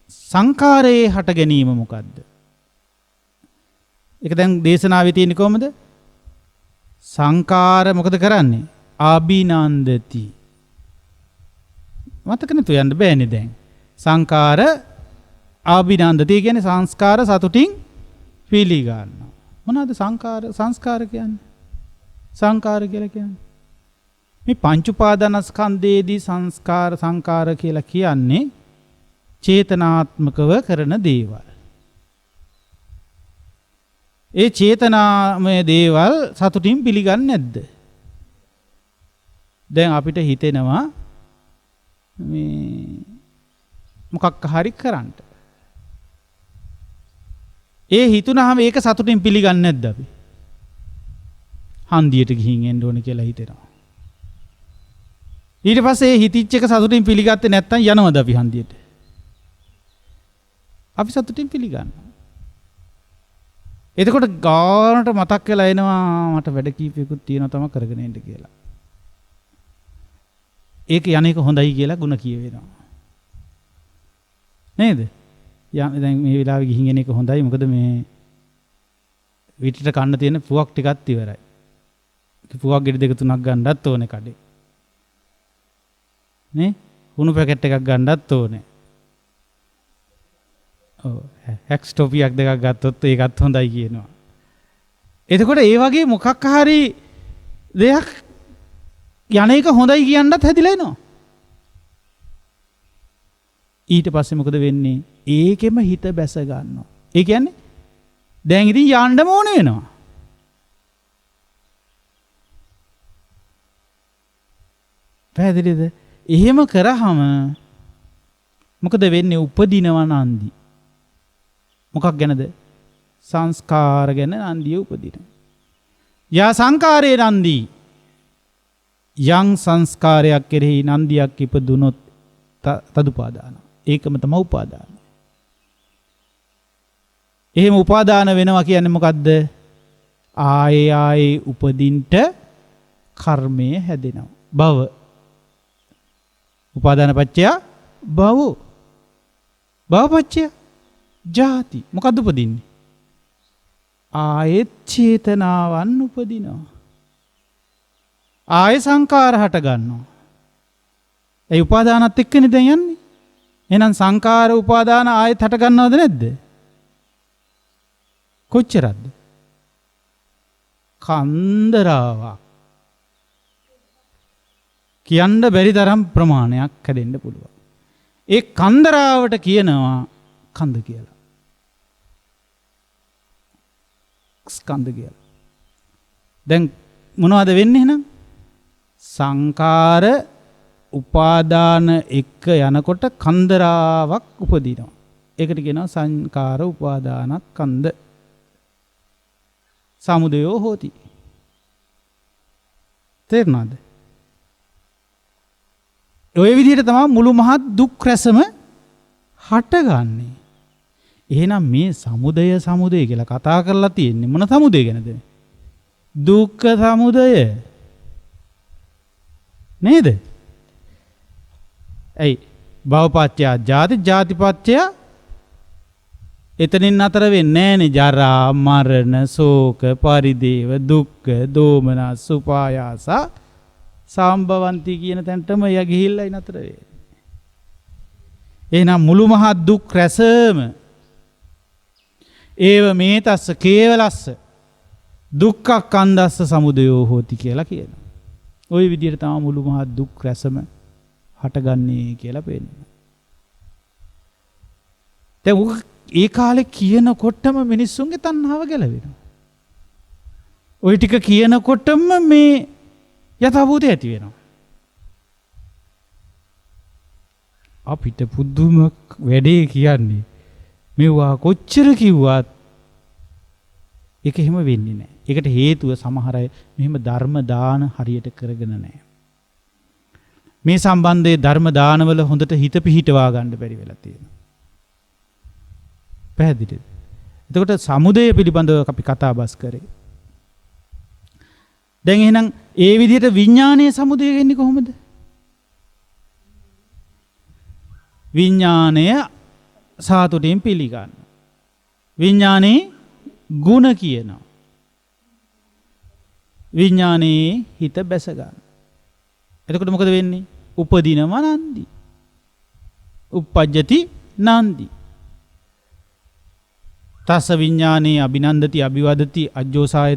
සංකාරයේ හට ගැනීම මොකද්ද? ඒක දැන් දේශනාවේ තියෙන්නේ කොහමද? සංකාර මොකද කරන්නේ? ආබිනන්දති. මතක නැතු යන්න බෑනේ දැන්. සංකාර ආබිනන්දති කියන්නේ සංස්කාර සතුටින් පිළිගන්නවා. මොනවාද සංස්කාර කියන්නේ? සංකාර කියලා කියන්නේ මේ පංච උපාදානස්කන්ධයේදී සංකාර කියලා කියන්නේ චේතනාත්මකව කරන දේවල්. ඒ චේතනාමය දේවල් සතුටින් පිළිගන්නේ නැද්ද? දැන් අපිට හිතෙනවා මේ මොකක් හරි කරන්න. ඒ හිතුනහම ඒක සතුටින් පිළිගන්නේ නැද්ද අපි? හන්දියට ගිහින් එන්න ඕනේ කියලා හිතෙනවා. ඊට පස්සේ ඒ හිතිච්ච එක සතුටින් පිළිගත්තේ නැත්නම් යනවද අපි හන්දියට? අපි සතුටින් පිළිගන්නවා. එතකොට ගානට මතක් වෙලා එනවා මට වැඩ කීපයකුත් තියෙනවා තමයි කරගෙන යන්න කියලා. ඒක යන්නේක හොඳයි කියලා ಗುಣ කියවෙනවා. නේද? දැන් මේ වෙලාවේ ගිහින් එන එක හොඳයි. මොකද මේ විටිට කන්න තියෙන පුවක් ටිකක් ඉවරයි. පුවක් ගෙඩි දෙක තුනක් ගන්නත් ඕනේ කඩේ. නේ? හුණු පැකට් එකක් ගන්නත් ඕනේ. හැක්ස් ටොපියක් දෙකක් ගත්තොත් ඒකත් හොඳයි කියනවා. එතකොට ඒ වගේ මොකක් හරි දෙයක් යන එක හොඳයි කියන්නත් හැදිලා එනවා. ඊට පස්සේ මොකද වෙන්නේ? ඒකෙම හිත බැස ගන්නවා. ඒ කියන්නේ දැන් ඉතින් යන්නම ඕන වෙනවා. පැහැදිලිද? එහෙම කරාම මොකද වෙන්නේ? උපදිනවා නන්දි. මොකක් ගැනද? සංස්කාර ගැන නන්දිය උපදිනවා. යා සංකාරේ නන්දි. යං සංස්කාරයක් කෙරෙහි නන්දියක් ඉපදුනොත් තදුපාදාන. ඒකම තමයි උපාදාන. එහෙම උපාදාන වෙනවා කියන්නේ මොකද්ද? ආයේ උපදින්ට කර්මය හැදෙනවා. භව. උපාදාන පත්‍ය භව. භව පත්‍ය ජාති. මොකද්ද උපදින්නේ? ආයෙත් චේතනාවන් උපදිනවා. ආයෙ සංකාර හට ගන්නවා. ඒ උපාදානත් එක්කනේ දැන් යන්නේ. එහෙනම් සංකාර උපාදාන ආයෙත් හට ගන්නවද නැද්ද? කොච්චරද? කන්දරාවක්. කියන්න බැරි තරම් ප්‍රමාණයක් හැදෙන්න පුළුවන්. ඒ කන්දරාවට කියනවා කන්ද කියලා. ස්කන්ධ කියලා. දැන් මොනවද වෙන්නේ එහෙනම්? සංකාර උපාදාන එක්ක යනකොට කන්දරාවක් උපදිනවා. ඒකට කියනවා සංකාර උපාදානස්කන්ධ. සමුදයෝ හෝති. තේරුණාද? ඔය විදිහට තමයි මුළු මහත් දුක් රැසම හටගන්නේ. එහෙනම් මේ සමුදය කියලා කතා කරලා තියෙන්නේ මොන සමුදය ගැනද? දුක්ඛ සමුදය. නේද? ඇයි භවපත්‍ය ජාති ජාතිපත්‍ය එතනින් අතර වෙන්නේ නැහනේ. ජරා මරණ ශෝක පරිදේව දුක්ඛ දෝමනස් උපායාස සම්භවಂತಿ කියන තැනටම ය ගිහිල්ලා නතර වෙන්නේ. එහෙනම් මුළු මහත් දුක් රැසම ඒව මේ තස්ස කේවලස්ස දුක්ඛ කන්දස්ස සමුදයෝ හෝති කියලා කියනවා. ওই විදිහට තමයි මුළු මහත් දුක් රැසම හටගන්නේ කියලා පේනවා. දැන් ඒ කාලේ කියනකොටම මිනිස්සුන්ගේ තණ්හාව ගැලවෙනවා. ওই ටික කියනකොටම මේ යථාභූතය ඇති වෙනවා. අපිට පුදුම වැඩේ කියන්නේ මෙවුවා කොච්චර කිව්වත් ඒක එහෙම වෙන්නේ නැහැ. ඒකට හේතුව සමහර අය මෙහෙම ධර්ම දාන හරියට කරගෙන නැහැ. මේ සම්බන්ධයේ ධර්ම දානවල හොඳට හිත පිහිටවා ගන්න බැරි වෙලා තියෙනවා. පැහැදිලිද? එතකොට සමුදය පිළිබඳව අපි කතා බස් කරේ. දැන් එහෙනම් ඒ විදිහට විඥානයේ සමුදය වෙන්නේ කොහොමද? විඥානය සාතුටින් පිළිගන්න. විඥානේ ගුණ කියනවා. විඥානේ හිත බැස ගන්න. එතකොට මොකද වෙන්නේ? උපදිනව නන්දි. uppajjati නන්දි. තස විඥානේ අභිනන්දති අභිවදති අජ්ජෝසාය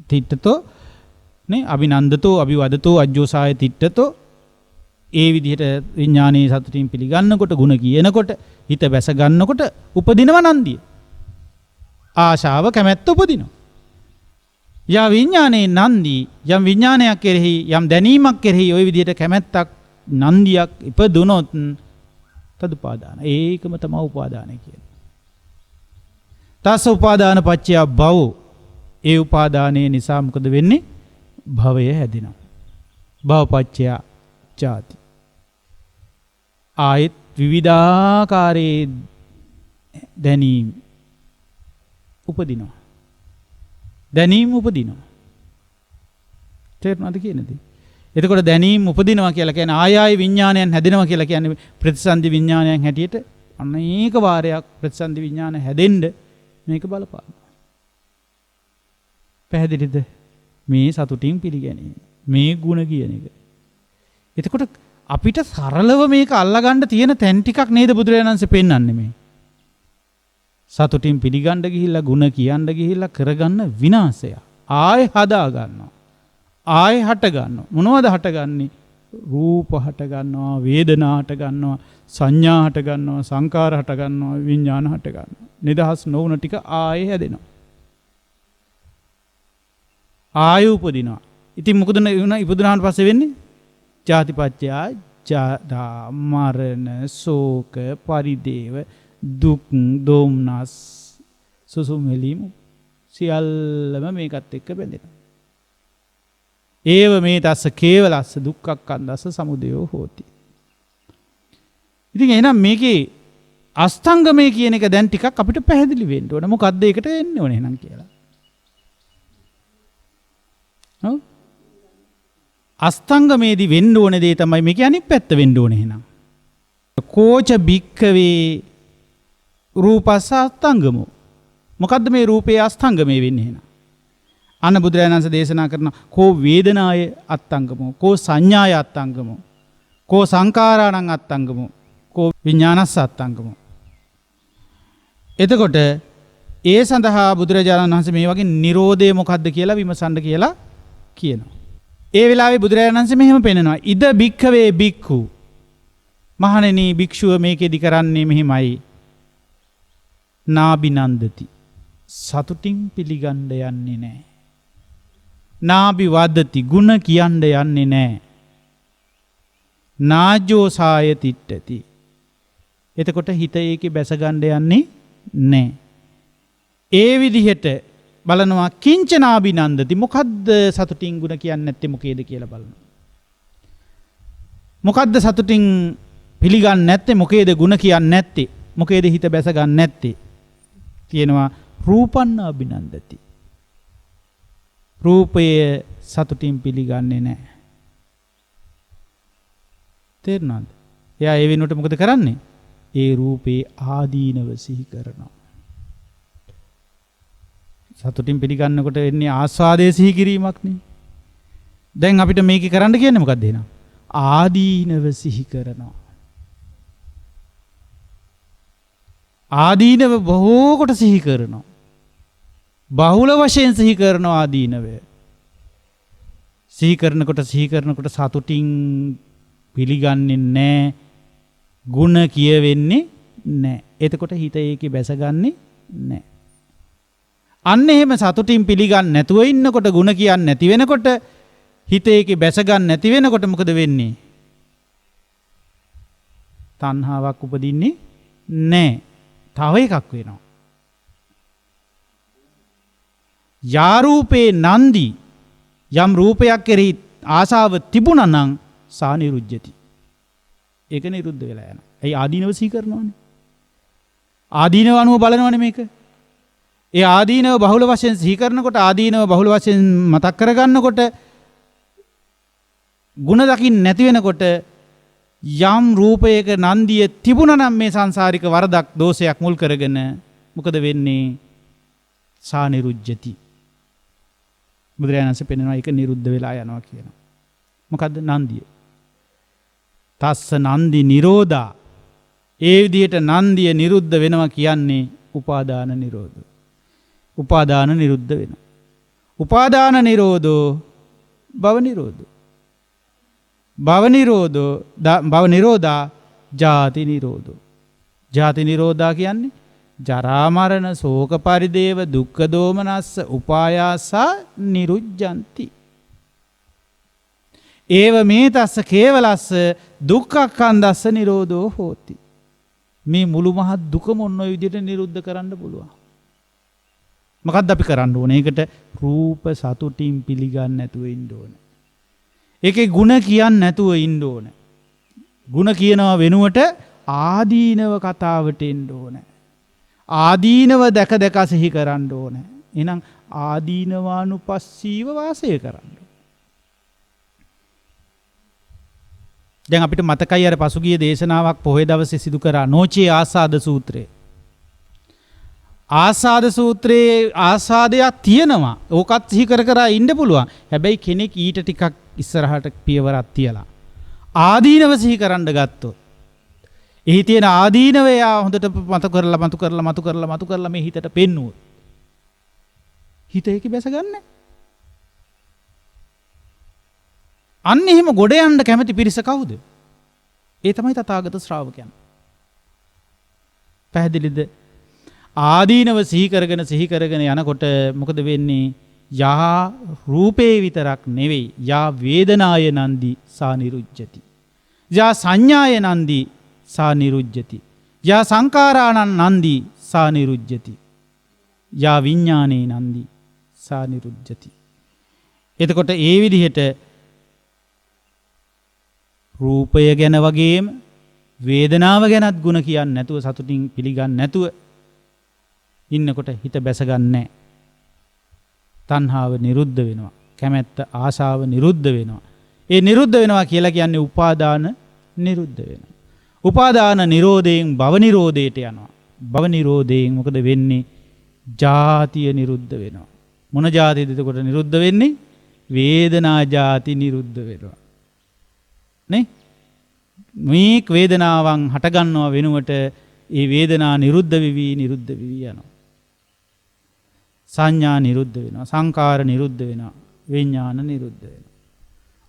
තිට්ඨතෝ නේ අභිනන්දතෝ අභිවදතෝ අජ්ජෝසාය තිට්ඨතෝ. ඒ විදිහට විඥානයේ සතුටින් පිළිගන්නකොට ගුණ කියනකොට හිත බැස ගන්නකොට උපදිනව නන්දිය. ආශාව කැමැත්ත උපදිනවා. යා විඥානේ නන්දි යම් විඥානයක් කෙරෙහි යම් දැනීමක් කෙරෙහි ওই විදිහට කැමැත්තක් නන්දියක් ඉපදුනොත් තදුපාදාන. ඒකම තමයි උපාදානය කියන්නේ. තස උපාදාන පත්‍ය භව. ඒ උපාදානයේ නිසා මොකද වෙන්නේ? භවය හැදෙනවා. භවපත්‍ය ජාති. ආයත් විවිධාකාරයේ දැනීම් උපදිනවා. දැනීම් උපදිනවා. තේරුණාද කියන්නේ? එතකොට දැනීම් උපදිනවා කියලා කියන්නේ ආය විඥානයන් හැදෙනවා කියලා කියන්නේ ප්‍රතිසන්දි විඥානයන් හැටියට අනේක වාරයක් ප්‍රතිසන්දි විඥාන හැදෙන්න මේක බලපානවා. පැහැදිලිද? මේ සතුටින් පිළිගැනීම. මේ ಗುಣ කියන එක. එතකොට අපිට සරලව මේක අල්ලගන්න තියෙන තැන් ටිකක් නේද බුදුරජාණන් වහන්සේ පෙන්වන්නේ මේ. සතුටින් පිළිගන්න ගිහිල්ලා ಗುಣ කියන්න ගිහිල්ලා කරගන්න විනාශය. ආයෙ හදා ගන්නවා. ආයෙ හට ගන්නවා. මොනවද හටගන්නේ? රූප හට ගන්නවා, වේදනා හට ගන්නවා, සංඥා හට ගන්නවා, සංකාර හට ගන්නවා, විඥාන හට ගන්නවා. නිදහස් නොවුන ටික ආයෙ හැදෙනවා. ආයෙ උපදිනවා. ඉතින් මොකද ඉපදුනාන් පස්සේ වෙන්නේ? ජාතිපත්‍ය ජරා මරණ ශෝක පරිදේව දුක් දෝමනස් සුසුමෙලිම සියල්ලම මේකත් එක්ක බැඳෙනවා. ඒව මේ තස්ස කේවලස්ස දුක්ඛ කන්දස්ස සමුදයෝ හෝති. ඉතින් එහෙනම් මේකේ අෂ්ටාංගමය කියන එක දැන් ටිකක් අපිට පැහැදිලි වෙන්න ඕන. මොකද්ද ඒකට එන්නේ ඕනේ එහෙනම් කියලා. ඔව්. අෂ්ටාංගමේදී වෙන්න ඕනේ දේ තමයි මේකේ අනිත් පැත්ත වෙන්න ඕනේ එහෙනම්. කෝච භික්ඛවේ රූපස්ස අස්තංගමෝ. මොකද්ද මේ රූපයේ අස්තංගමේ වෙන්නේ එහෙනම්? අන්න බුදුරජාණන් වහන්සේ දේශනා කරන කෝ වේදනාය අත්ංගමෝ, කෝ සංඥාය අත්ංගමෝ, කෝ සංකාරාණං අත්ංගමෝ, කෝ විඥානස්ස අත්ංගමෝ. එතකොට ඒ සඳහා බුදුරජාණන් වහන්සේ මේ වගේ නිරෝධය මොකද්ද කියලා විමසන්න කියලා කියනවා. ඒ වෙලාවේ බුදුරජාණන් වහන්සේ මෙහෙම පෙන්නනවා. ඉද භික්ඛවේ භික්ඛු. මහණෙනි භික්ෂුව මේකෙදි කරන්නේ මෙහිමයි. නාබිනන්දති. සතුටින් පිළිගන්න යන්නේ නැහැ. නාබි වදති. ගුණ කියන්න යන්නේ නැහැ. නාජෝසාය තිට්ඨති. එතකොට හිත ඒකේ බැස ගන්න යන්නේ නැහැ. ඒ විදිහට බලනවා කිංචනාබිනන්දති. මොකද්ද සතුටින් ගුණ කියන්නේ නැත්තේ මොකේද කියලා බලනවා. මොකද්ද සතුටින් පිළිගන්නේ නැත්තේ මොකේද ගුණ කියන්නේ නැත්තේ මොකේද හිත බැස ගන්න නැත්තේ කියනවා රූපන්නාබිනන්දති. රූපය සතුටින් පිළිගන්නේ නැහැ. තේරුණාද? එයා ඒ වෙනුවට මොකද කරන්නේ? ඒ රූපේ ආදීනව සිහි කරනවා. සතුටින් පිළිගන්නකොට වෙන්නේ ආස්වාදයේ සිහි කිරීමක් නේ. දැන් අපිට මේක කරන්න කියන්නේ මොකක්ද එහෙනම්? ආදීනව සිහි කරනවා. ආදීනව බොහෝ කොට සිහි කරනවා. බහුල වශයෙන් සිහි කරනවා ආදීනවය. සිහි කරනකොට සතුටින් පිළිගන්නේ නැහැ. ගුණ කියවෙන්නේ නැහැ. එතකොට හිත ඒකේ බැසගන්නේ නැහැ. අන්න එහෙම සතුටින් පිළිගන්නේ නැතුව ඉන්නකොට ಗುಣ කියන්නේ නැති වෙනකොට හිත ඒකේ බැස ගන්න නැති වෙනකොට මොකද වෙන්නේ? තණ්හාවක් උපදින්නේ නැහැ. තව එකක් වෙනවා. යා රූපේ නන්දි. යම් රූපයක් කෙරෙහි ආසාව තිබුණා නම් සා නිරුජ්ජති. ඒක නිරුද්ධ වෙලා යනවා. ඒ ආදීනව සිහි කරනවානේ. ආදීනව අනුව බලනවානේ මේක. ඒ ආදීනව බහුල වශයෙන් සිහි කරනකොට ආදීනව බහුල වශයෙන් මතක් කරගන්නකොට ಗುಣ දකින්න නැති වෙනකොට යම් රූපයක නන්දිය තිබුණා නම් මේ සංසාරික වරදක් දෝෂයක් මුල් කරගෙන මොකද වෙන්නේ? සා නිරුජ්ජති. බුදුරජාණන් වහන්සේ පෙන්නනවා ඒක නිරුද්ධ වෙලා යනවා කියනවා. මොකද්ද නන්දිය? තස්ස නන්දි නිරෝධා. ඒ විදිහට නන්දිය නිරුද්ධ වෙනවා කියන්නේ උපාදාන නිරෝධය. උපාදාන නිරුද්ධ වෙනවා. උපාදාන නිරෝධෝ භව නිරෝධෝ. භව නිරෝධා ජාති නිරෝධෝ. ජාති නිරෝධා කියන්නේ ජරා මරණ ශෝක පරිදේව දුක්ඛ දෝමනස්ස උපායාසා නිරුජ්ජಂತಿ. ඒව මේ තස්ස කේවලස්ස දුක්ඛක්ඛන්දස්ස නිරෝධෝ හෝති. මේ මුළු මහත් දුකම ඔන්න ඔය විදිහට නිරුද්ධ කරන්න පුළුවන්. මොකක්ද අපි කරන්න ඕනේ? ඒකට රූප සතුටින් පිළිගන්න නැතුව ඉන්න ඕනේ. ඒකේ ಗುಣ කියන්නේ නැතුව ඉන්න ඕනේ. ಗುಣ කියනවා වෙනුවට ආදීනව කතාවට එන්න ඕනේ. ආදීනව දැක දැක සිහි කරන්න ඕනේ. එහෙනම් ආදීනවානුපස්සීව වාසය කරන්න. දැන් අපිට මතකයි අර පසුගිය දේශනාවක් පොහොය දවසේ සිදු කරා නෝචේ ආසාද සූත්‍රය. ආසාද සූත්‍රයේ ආසාදයක් තියෙනවා. ඕකත් සිහි කර කර ඉන්න පුළුවන්. හැබැයි කෙනෙක් ඊට ටිකක් ඉස්සරහට පියවරක් තියලා ආදීනව සිහි කරන්න ගත්තොත් එහි තියෙන ආදීනවය හොඳට මතු කරලා මේ හිතට පෙන්නුවොත් හිත ඒකේ බැස ගන්න. අන්න එහෙම ගොඩ යන්න කැමති පිරිස කවුද? ඒ තමයි තථාගත ශ්‍රාවකයන්. පැහැදිලිද? ආදීනව සිහි කරගෙන යනකොට මොකද වෙන්නේ? යා රූපේ විතරක් නෙවෙයි යා වේදනාය නන්දි සා නිරුජ්ජති. යා සංඥාය නන්දි සා නිරුජ්ජති. යා සංකාරාණං නන්දි සා නිරුජ්ජති. යා විඥානේ නන්දි සා නිරුජ්ජති. එතකොට ඒ විදිහට රූපය ගැන වගේම වේදනාව ගැනත් ಗುಣ කියන්නේ නැතුව සතුටින් පිළිගන්නේ නැතුව ඉන්නකොට හිත බැසගන්නේ නැහැ. තණ්හාව නිරුද්ධ වෙනවා. කැමැත්ත ආශාව නිරුද්ධ වෙනවා. ඒ නිරුද්ධ වෙනවා කියලා කියන්නේ උපාදාන නිරුද්ධ වෙනවා. උපාදාන නිරෝධයෙන් භව නිරෝධයට යනවා. භව නිරෝධයෙන් මොකද වෙන්නේ? ජාතිය නිරුද්ධ වෙනවා. මොන ජාතියද එතකොට නිරුද්ධ වෙන්නේ? වේදනා ජාති නිරුද්ධ වෙනවා. නේ? මේ වේදනාවන් හට ගන්නවා වෙනුවට ඒ වේදනා නිරුද්ධ වෙවි යනවා. සංඥා නිරුද්ධ වෙනවා. සංකාර නිරුද්ධ වෙනවා. විඥාන නිරුද්ධ වෙනවා.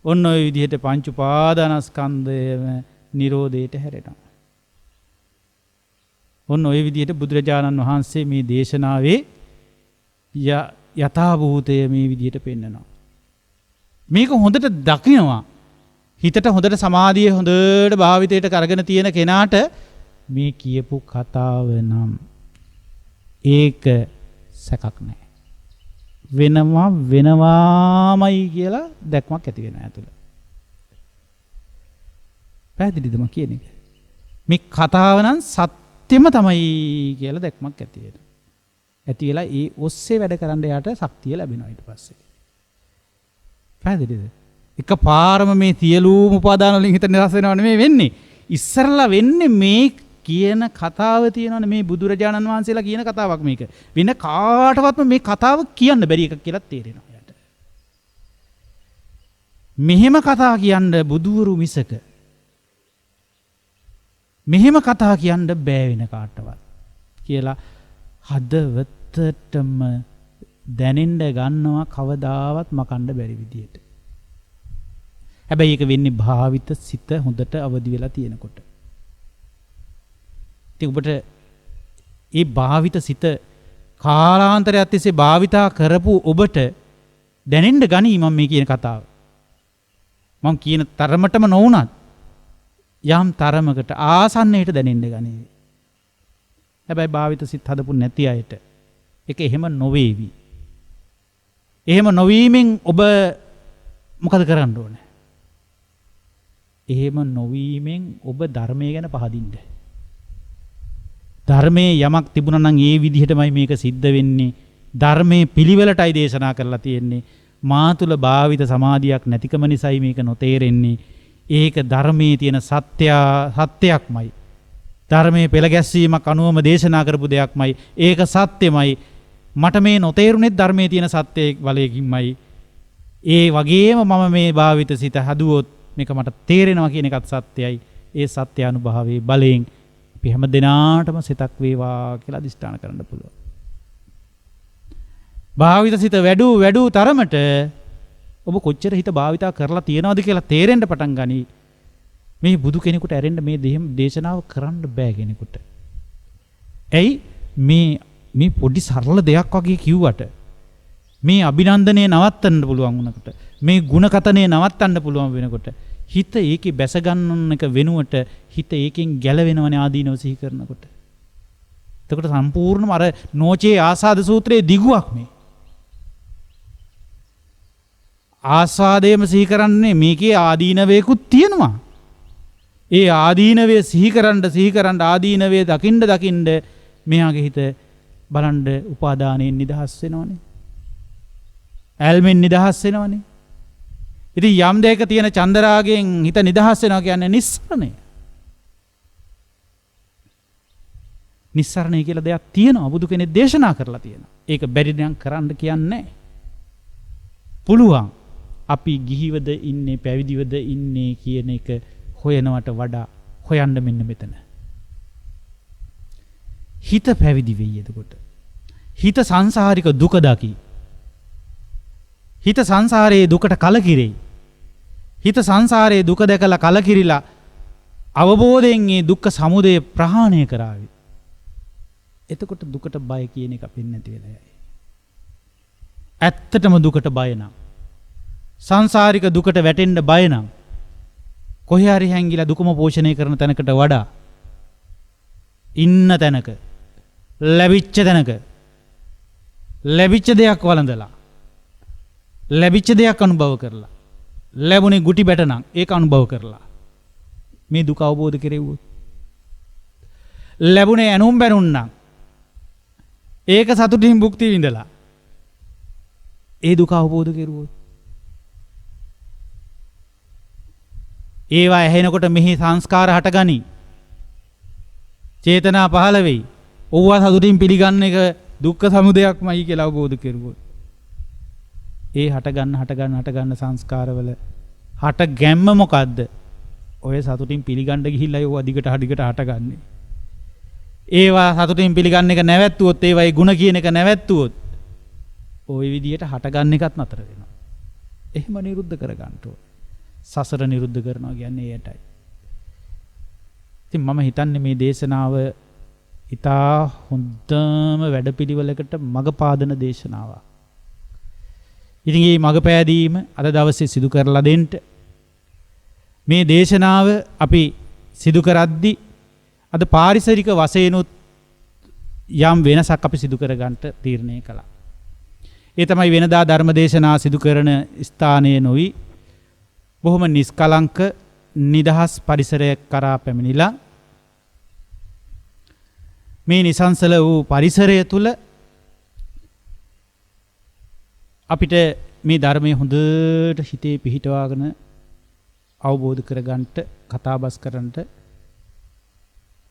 ඔන්න ඔය විදිහට පංච උපාදානස්කන්ධයම නිරෝධයට හැරෙනවා. ඔන්න ඔය විදිහට බුදුරජාණන් වහන්සේ මේ දේශනාවේ යථාභූතය මේ විදිහට පෙන්නනවා. මේක හොඳට දකිනවා. හිතට හොඳට සමාධිය හොඳට භාවිතයට කරගෙන තියෙන කෙනාට මේ කියපු කතාව නම් ඒක සැකක් නැහැ. වෙනවාමයි කියලා දැක්මක් ඇති වෙනවා ඇතුළ. පැහැදිලිද මම කියන එක? මේ කතාව නම් සත්‍යම තමයි කියලා දැක්මක් ඇති වෙනවා. ඇති වෙලා ඒ ඔස්සේ වැඩ කරන්න යාට ශක්තිය ලැබෙනවා ඊට පස්සේ. පැහැදිලිද? එක පාරම මේ සියලුම උපාදාන වලින් හිත නිරස් වෙනව නෙමෙයි වෙන්නේ. ඉස්සරලා වෙන්නේ මේ කියන කතාව තියෙනවනේ මේ බුදුරජාණන් වහන්සේලා කියන කතාවක් මේක. වෙන කාටවත්ම මේ කතාව කියන්න බැරි එකක් කියලා තේරෙනවා යට. මෙහෙම කතා කියන්න බුදුවරු මිසක මෙහෙම කතා කියන්න බෑ වෙන කාටවත් කියලා හදවතටම දැනෙන්න ගන්නවා කවදාවත් මකන්න බැරි විදියට. හැබැයි ඒක වෙන්නේ භාවිත සිත හොඳට අවදි වෙලා තියෙනකොට. ඉතින් ඔබට ඒ භාවිත සිත කාලාන්තරයක් තිස්සේ භාවිතා කරපු ඔබට දැනෙන්න ගනී මම මේ කියන කතාව. මම කියන තරමටම නොවුනත් යම් තරමකට ආසන්නයට දැනෙන්න ගනී. හැබැයි භාවිත සිත් හදපු නැති අයට ඒක එහෙම නොවේවි. එහෙම නොවීමෙන් ඔබ මොකද කරන්න ඕනේ? එහෙම නොවීමෙන් ඔබ ධර්මය ගැන පහදින්න. ධර්මයේ යමක් තිබුණා නම් ඒ විදිහටමයි මේක සිද්ධ වෙන්නේ. ධර්මයේ පිළිවෙලටයි දේශනා කරලා තියෙන්නේ. මා තුල භාවිත සමාධියක් නැතිකම නිසායි මේක නොතේරෙන්නේ. ඒක ධර්මයේ තියෙන සත්‍යයක්මයි. ධර්මයේ පෙළ ගැස්වීමක් අනුවම දේශනා කරපු දෙයක්මයි. ඒක සත්‍යමයි. මට මේ නොතේරුනේ ධර්මයේ තියෙන සත්‍යයේ බලයකින්මයි. ඒ වගේම මම මේ භාවිත සිත හදුවොත් මේක මට තේරෙනවා කියන එකත් සත්‍යයි. ඒ සත්‍ය අනුභවයේ බලයෙන් අපි හැම දිනාටම සිතක් වේවා කියලා අදිෂ්ඨාන කරන්න පුළුවන්. භාවිත සිත වැඩු තරමට ඔබ කොච්චර හිත භාවිතා කරලා තියනවද කියලා තේරෙන්න පටන් ගනි. මේ බුදු කෙනෙකුට ඇරෙන්න මේ දේශනාව කරන්න බෑ කෙනෙකුට. ඇයි මේ පොඩි සරල දෙයක් වගේ කිව්වට මේ අභිනන්දනය නවත්තන්න පුළුවන් වුණකට මේ ಗುಣකතනය නවත්තන්න පුළුවන් වෙනකොට හිත ඒකේ බැස ගන්නන එක වෙනුවට හිත ඒකෙන් ගැලවෙනවනේ ආදීනව සිහි කරනකොට. එතකොට සම්පූර්ණම අර නෝචේ ආසාද සූත්‍රයේ දිගුවක් මේ. ආස්වාදයේම සිහි කරන්නේ මේකේ ආදීනවයකුත් තියෙනවා. ඒ ආදීනවය සිහි කරන්න ආදීනවය දකින්න මෙයාගේ හිත බලන්න උපාදානයෙන් නිදහස් වෙනවනේ. ඇල්මෙන් නිදහස් වෙනවනේ. ඉතින් යම් දෙයක තියෙන චන්දරාගයෙන් හිත නිදහස් වෙනවා කියන්නේ නිස්සරණය. නිස්සරණය කියලා දෙයක් තියෙනවා. බුදු කෙනෙක් දේශනා කරලා තියෙනවා. ඒක බැරි නම් කරන්න කියන්නේ පුළුවන්. අපි ගිහිවද ඉන්නේ පැවිදිවද ඉන්නේ කියන එක හොයනවට වඩා හොයන්න මෙන්න මෙතන. හිත පැවිදි වෙයි එතකොට. හිත සංසාරික දුක දකි. හිත සංසාරයේ දුකට කලකිරෙයි. හිත සංසාරයේ දුක දැකලා කලකිරිලා අවබෝධයෙන් මේ දුක්ඛ සමුදය ප්‍රහාණය කරાવી. එතකොට දුකට බය කියන එක පෙන්නේ නැති වෙලා යයි. ඇත්තටම දුකට බය නම් සංසාරික දුකට වැටෙන්න බය නම් කොහේ හරි හැංගිලා දුකම පෝෂණය කරන තැනකට වඩා ඉන්න තැනක ලැබිච්ච දෙයක් වළඳලා ලැබිච්ච දෙයක් අනුභව කරලා ලැබුණේ ගුටි බැට නම් ඒක අනුභව කරලා මේ දුක අවබෝධ කෙරෙව්වොත් ලැබුණේ ඇනුම් බැනුම් නම් ඒක සතුටින් භුක්ති විඳලා ඒ දුක අවබෝධ කෙරුවොත් ඒවා ඇහෙනකොට මෙහි සංස්කාර හටගනි. චේතනා පහළ වෙයි. ඕවා සතුටින් පිළිගන්න එක දුක්ඛ සමුදයක්මයි කියලා අවබෝධ කෙරුවොත් ඒ හටගන්න සංස්කාරවල හට ගැම්ම මොකද්ද? ඔය සතුටින් පිළිගන්න ගිහිල්ලා ඒවා දිගට හටගන්නේ. ඒවා සතුටින් පිළිගන්න එක නැවැත්තුවොත් ඒවයි ಗುಣ කියන එක නැවැත්තුවොත් ওই විදියට හටගන්න එකත් නතර වෙනවා. එහෙම නිරුද්ධ කර ගන්න ඕනේ. සසර නිරුද්ධ කරනවා කියන්නේ ඒටයි. ඉතින් මම හිතන්නේ මේ දේශනාව ඉතා හොඳම වැඩපිළිවෙලකට මඟ පාදන දේශනාවක්. ඉතින් මේ මඟ පෑදීම අද දවසේ සිදු කරලා දෙන්න මේ දේශනාව අපි සිදු කරද්දී අද පාරිසරික වශයෙන්ුත් යම් වෙනසක් අපි සිදු කර ගන්නට තීරණය කළා. ඒ තමයි වෙනදා ධර්ම දේශනා සිදු කරන ස්ථානයේ නොවි බොහොම නිස්කලංක නිදහස් පරිසරයක් කරා පැමිණිලා මේ නිසංසල වූ පරිසරය තුල අපිට මේ ධර්මයේ හොඳට හිතේ පිහිටවාගෙන අවබෝධ කරගන්නට කතාබස් කරන්නට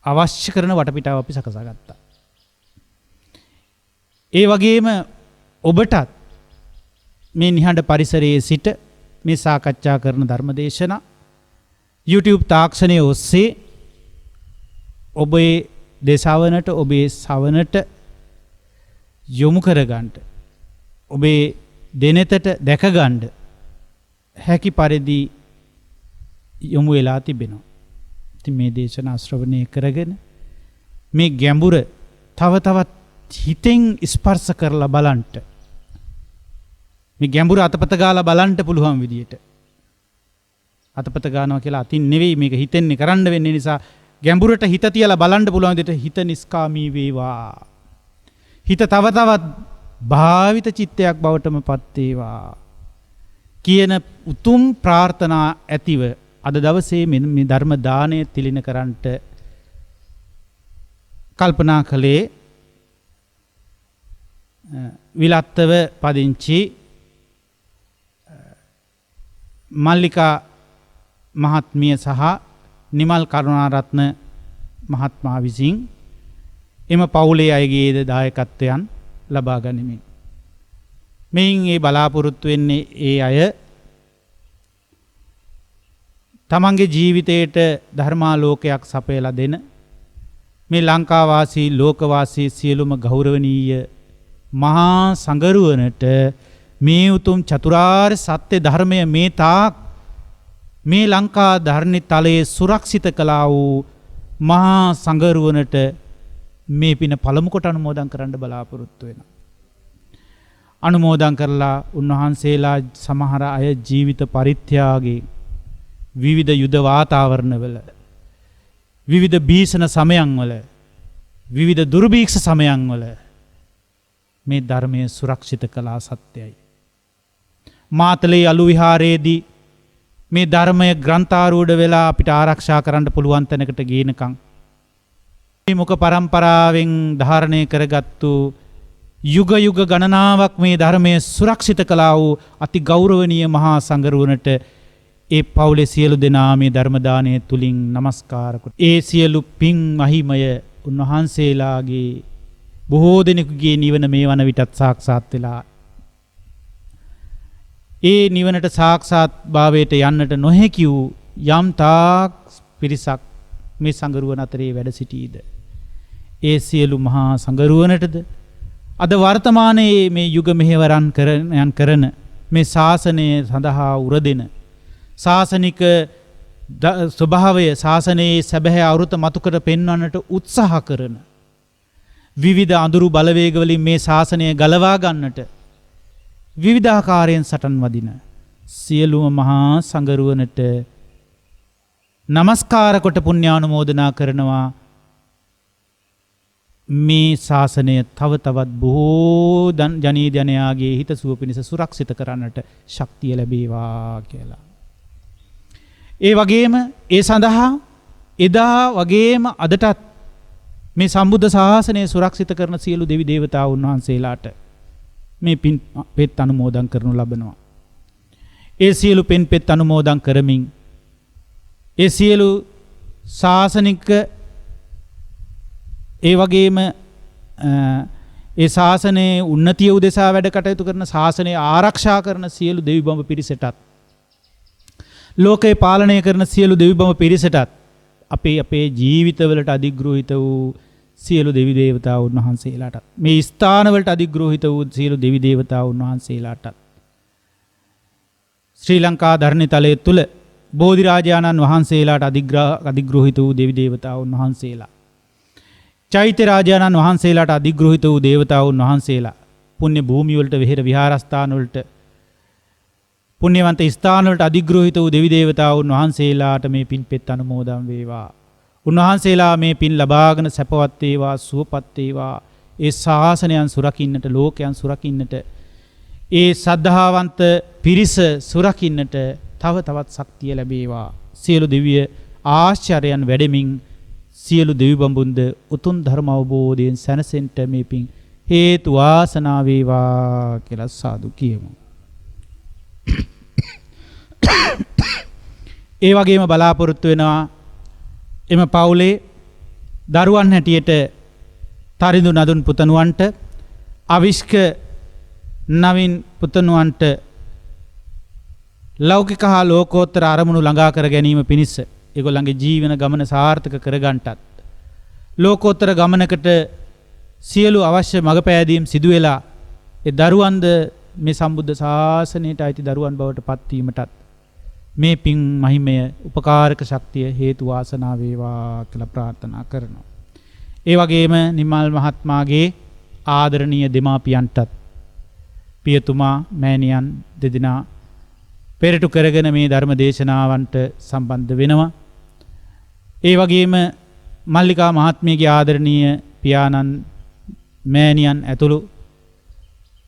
අවශ්‍ය කරන වටපිටාව අපි සකසා ගත්තා. ඒ වගේම ඔබටත් මේ නිහඬ පරිසරයේ සිට මේ සාකච්ඡා කරන ධර්මදේශනා YouTube තාක්ෂණයේ ඔස්සේ ඔබේ දේශාවනට ඔබේ ශවනට යොමු කරගන්නට ඔබේ දෙනෙතට දැකගන්න හැකි පරිදි යොමු වෙලා තිබෙනවා. ඉතින් මේ දේශනා ශ්‍රවණය කරගෙන මේ ගැඹුර තව තවත් හිතෙන් ස්පර්ශ කරලා බලන්න මේ ගැඹුර අතපත ගාලා බලන්න පුළුවන් විදියට අතපත ගන්නවා කියලා අතින් නෙවෙයි මේක හිතෙන්නේ කරන්න වෙන්නේ නිසා ගැඹුරට හිත තියලා බලන්න පුළුවන් විදියට හිත නිස්කාමී වේවා. හිත තව තවත් භාවිත චිත්තයක් බවටම පත් වේවා කියන උතුම් ප්‍රාර්ථනා ඇතිව අද දවසේ මේ ධර්ම දාණය තිලින කරන්නට කල්පනා කළේ විලත්තව පදිංචි මල්ලිකා මහත්මිය සහ නිමල් කරුණාරත්න මහත්මයා විසින් එම පවුලේ අයගේද දායකත්වයන් ලබා ගනිමින් මෙයින් ඒ බලාපොරොත්තු වෙන්නේ ඒ අය තමන්ගේ ජීවිතයට ධර්මාලෝකයක් සපයලා දෙන මේ ලංකාවාසී ලෝකවාසී සියලුම ගෞරවනීය මහා සංගරුවනට මේ උතුම් චතුරාර්ය සත්‍ය ධර්මය මේ තාක් මේ ලංකා ධර්ණි තලයේ සුරක්ෂිත කළා වූ මහා සංගරුවනට මේ පින පළමු කොට අනුමෝදන් කරන්න බලාපොරොත්තු වෙනවා. අනුමෝදන් කරලා උන්වහන්සේලා සමහර අය ජීවිත පරිත්‍යාගයේ විවිධ යුද වාතාවරණවල විවිධ භීෂණ සමයන්වල විවිධ දුර්භීක්ෂ සමයන්වල මේ ධර්මයේ සුරක්ෂිත කළා සත්‍යයි. මාතලේ අලු විහාරයේදී මේ ධර්මය ග්‍රන්ථාරූඪ වෙලා අපිට ආරක්ෂා කරන්න පුළුවන් තැනකට ගේනකම් මේ මුඛ පරම්පරාවෙන් ධාරණය කරගත්තු යුග යුග ගණනාවක් මේ ධර්මයේ සුරක්ෂිත කළා වූ අති ගෞරවනීය මහා සංඝරුවනට ඒ පවුලේ සියලු දෙනා මේ ධර්ම දාණය තුලින් নমස්කාර කොට ඒ සියලු පින් මහිමය උන්වහන්සේලාගේ බොහෝ දෙනෙකුගේ නිවන මේ වන විටත් සාක්ෂාත් වෙලා ඒ නිවනට සාක්ෂාත් භාවයට යන්නට නොහැකි වූ යම් තාක් පිරිසක් මේ සංගරුවන අතරේ වැඩ සිටීද ඒ සියලු මහා සංගරුවනටද අද වර්තමානයේ මේ යුග මෙහෙවරන් කරන මේ ශාසනය සඳහා උරදෙන ශාසනික ස්වභාවය ශාසනයේ සැබෑ අරුත මතුකර පෙන්වන්නට උත්සාහ කරන විවිධ අඳුරු බලවේග වලින් මේ ශාසනය ගලවා ගන්නට විවිධාකාරයෙන් සටන් වදින සියලුම මහා සංගරුවනට নমස්කාර කොට පුණ්‍යානුමෝදනා කරනවා. මේ ශාසනය තව තවත් බොහෝ ජනී ජනයාගේ හිතසුව පිණිස සුරක්ෂිත කරන්නට ශක්තිය ලැබේවා කියලා. ඒ වගේම ඒ සඳහා එදා වගේම අදටත් මේ සම්බුද්ධ ශාසනය සුරක්ෂිත කරන සියලු දෙවි දේවතාවුන් වහන්සේලාට මේ පින් පෙත් අනුමෝදන් කරනු ලබනවා. ඒ සියලු පින් පෙත් අනුමෝදන් කරමින් ඒ සියලු ශාසනික ඒ වගේම ඒ ශාසනයේ උන්නතිය උදෙසා වැඩ කටයුතු කරන ශාසනය ආරක්ෂා කරන සියලු දෙවි බඹ පිරිසටත් ලෝකේ පාලනය කරන සියලු දෙවි බඹ පිරිසටත් අපේ ජීවිතවලට අධිග්‍රහිත වූ සියලු දෙවි දේවතාවුන් වහන්සේලාටත් මේ ස්ථානවලට අධිග්‍රහිත වූ සියලු දෙවි දේවතාවුන් වහන්සේලාටත් ශ්‍රී ලංකා ධර්ණිතලයේ තුල බෝධිරාජාණන් වහන්සේලාට අධිග්‍රහිත වූ දෙවි දේවතාවුන් වහන්සේලා චෛත්‍ය රාජාණන් වහන්සේලාට අධිග්‍රහිත වූ දේවතාවුන් වහන්සේලා පුණ්‍ය භූමිය වලට විහෙර විහාරස්ථාන වලට පුණ්‍යවන්ත ස්ථාන වලට අධිග්‍රහිත වූ දෙවි දේවතාවුන් වහන්සේලාට මේ පින්පෙත් අනුමෝදන් වේවා. උන්වහන්සේලා මේ පින් ලබාගෙන සැපවත් වේවා සුවපත් වේවා. ඒ ශාසනයන් සුරකින්නට ලෝකයන් සුරකින්නට ඒ සද්ධාවන්ත පිරිස සුරකින්නට තව තවත් ශක්තිය ලැබේවා. සියලු දිව්‍ය ආශ්චර්යයන් වැඩෙමින් සියලු දෙවි බඹුන්ද උතුම් ධර්ම අවබෝධයෙන් සැනසෙන්න මේ පින් හේතු වාසනා වේවා කියලා සාදු කියමු. ඒ වගේම බලාපොරොත්තු වෙනවා එම පවුලේ දරුවන් හැටියට තරිඳු නදුන් පුතණුවන්ට අවිෂ්ක නවින් පුතණුවන්ට ලෞකික හා ලෝකෝත්තර අරමුණු ළඟා කර ගැනීම පිණිස ඒගොල්ලන්ගේ ජීවන ගමන සාර්ථක කරගන්නටත් ලෝකෝත්තර ගමනකට සියලු අවශ්‍ය මඟ පෑදීම් සිදු වෙලා ඒ දරුවන්ද මේ සම්බුද්ධ ශාසනයට අයිති දරුවන් බවට පත්වීමටත් මේ පින් මහිමය උපකාරක ශක්තිය හේතු වාසනා වේවා කියලා ප්‍රාර්ථනා කරනවා. ඒ වගේම නිමල් මහත්මයාගේ ආදරණීය දෙමාපියන්ටත් පියතුමා මෑණියන් දෙදෙනා පෙරටු කරගෙන මේ ධර්ම දේශනාවන්ට සම්බන්ධ වෙනවා. ඒ වගේම මල්ලිකා මහත්මියගේ ආදරණීය පියාණන් මෑණියන් ඇතුළු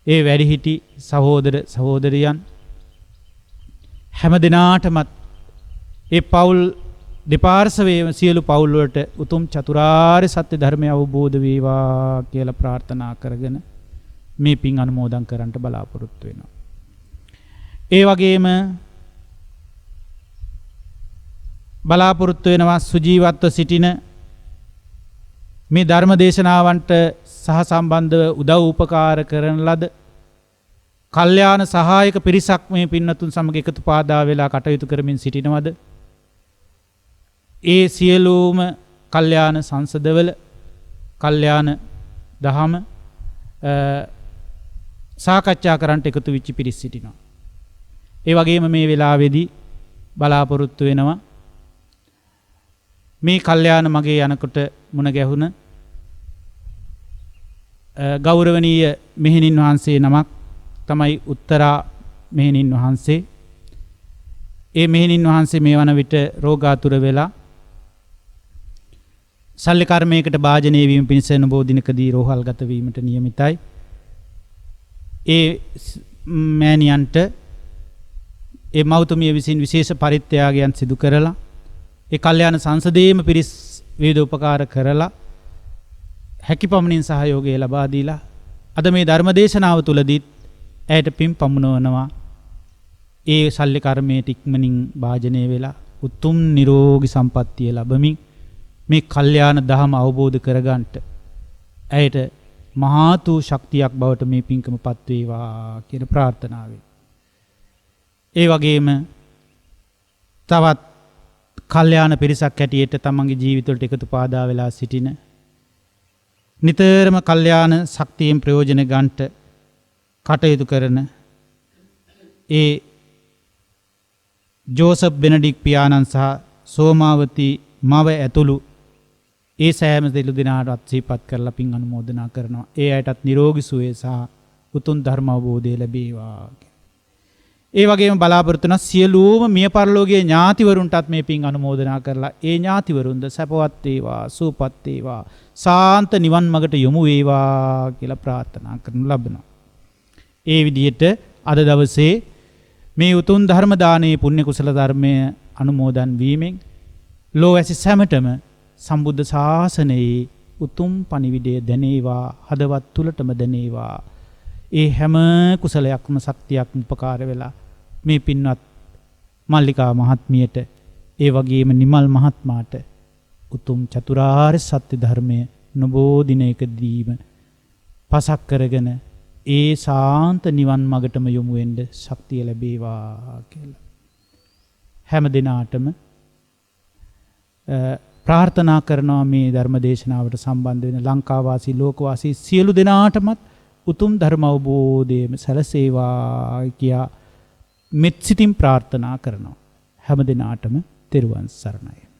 ඒ වැඩිහිටි සහෝදර සහෝදරියන් හැම දිනාටමත් ඒ පවුල් දෙපාර්ශවයේම සියලු පවුල් වලට උතුම් චතුරාර්ය සත්‍ය ධර්මය අවබෝධ වේවා කියලා ප්‍රාර්ථනා කරගෙන මේ පින් අනුමෝදන් කරන්නට බලාපොරොත්තු වෙනවා. ඒ වගේම බලාපොරොත්තු වෙනවා සුජීවත්ව සිටින මේ ධර්ම දේශනාවන්ට සහ සම්බන්ධව උදව් උපකාර කරන ලද කල්යාණ සහායක පිරිසක් මේ පින්නතුන් සමග එකතු පාදා වෙලා කටයුතු කරමින් සිටිනවද? ඒ සියලුම කල්යාණ සංසදවල කල්යාණ දහම සාකච්ඡා කරන්නට එකතු වෙච්ච පිරිස් සිටිනවා. ඒ වගේම මේ වෙලාවේදී බලාපොරොත්තු වෙනවා මේ කල්යාණ මගේ යනකොට මුණ ගැහුණ ගෞරවනීය මෙහෙණින් වහන්සේ නමක් තමයි උත්තරා මෙහෙණින් වහන්සේ. ඒ මෙහෙණින් වහන්සේ මේ වන විට රෝගාතුර වෙලා ශල්‍ය කර්මයකට භාජනය වීම පිණිස නොබෝ දිනකදී රෝහල්ගත වීමට නියමිතයි. ඒ මෑණියන්ට ඒ මෞතුමිය විසින් විශේෂ පරිත්‍යාගයන් සිදු කරලා ඒ කල්යාණ සංසදයේම පිරිස් විවිධ උපකාර කරලා හැකි පමණින් සහයෝගය ලබා දීලා අද මේ ධර්ම දේශනාව තුලදී ඇයට පින් පමුණවනවා. ඒ ශල්‍ය කර්මයේ ඉක්මනින් භාජනය වෙලා උතුම් නිරෝගී සම්පන්නිය ලැබමින් මේ කල්යාණ දහම අවබෝධ කරගන්නට ඇයට මහාතු ශක්තියක් බවට මේ පින්කමපත් වේවා කියන ප්‍රාර්ථනාවයි. ඒ වගේම තවත් කල්යාණ පිරිසක් හැටියට තමන්ගේ ජීවිතවලට එකතු පාදා වෙලා සිටින නිතරම කල්යාණ ශක්තියෙන් ප්‍රයෝජන ගන්නට කටයුතු කරන ඒ ජෝසප් බෙනඩික් පියාණන් සහ සෝමාවති මව ඇතුළු ඒ සෑම දෙලු දිනාටත් සිහිපත් කරලා පින් අනුමෝදනා කරනවා. ඒ අයටත් නිරෝගී සුවය සහ උතුම් ධර්ම අවබෝධය ලැබේවා. ඒ වගේම බලාපොරොත්තු වන සියලුම මිය පරලෝකීය ඥාතිවරුන්ටත් මේ පින් අනුමෝදනා කරලා ඒ ඥාතිවරුන්ද සැපවත් වේවා, සුවපත් වේවා, සාන්ත නිවන් මඟට යොමු වේවා කියලා ප්‍රාර්ථනා කරනු ලබනවා. ඒ විදිහට අද දවසේ මේ උතුම් ධර්ම දානයේ පුණ්‍ය කුසල ධර්මය අනුමෝදන් වීමෙන් ලෝවැසි සැමටම සම්බුද්ධ ශාසනයේ උතුම් පණිවිඩය දැනේවා, හදවත් තුලටම දැනේවා. ඒ හැම කුසලයක්ම ශක්තියක්ම උපකාර වෙලා මේ පින්වත් මල්ලිකා මහත්මියට ඒ වගේම නිමල් මහත්මයාට උතුම් චතුරාර්ය සත්‍ය ධර්මය නොබෝ දිනයකදීම පසක් කරගෙන ඒ සාන්ත නිවන් මගටම යොමු වෙන්න ශක්තිය ලැබේවා කියලා. හැම දිනාටම ප්‍රාර්ථනා කරනවා මේ ධර්ම දේශනාවට සම්බන්ධ වෙන ලංකාවාසී ලෝකවාසී සියලු දෙනාටමත් උතුම් ධර්ම අවබෝධයම සැලසේවා කියා මෙත් සිතින් ප්‍රාර්ථනා කරනවා. හැම දිනාටම තෙරුවන් සරණයි.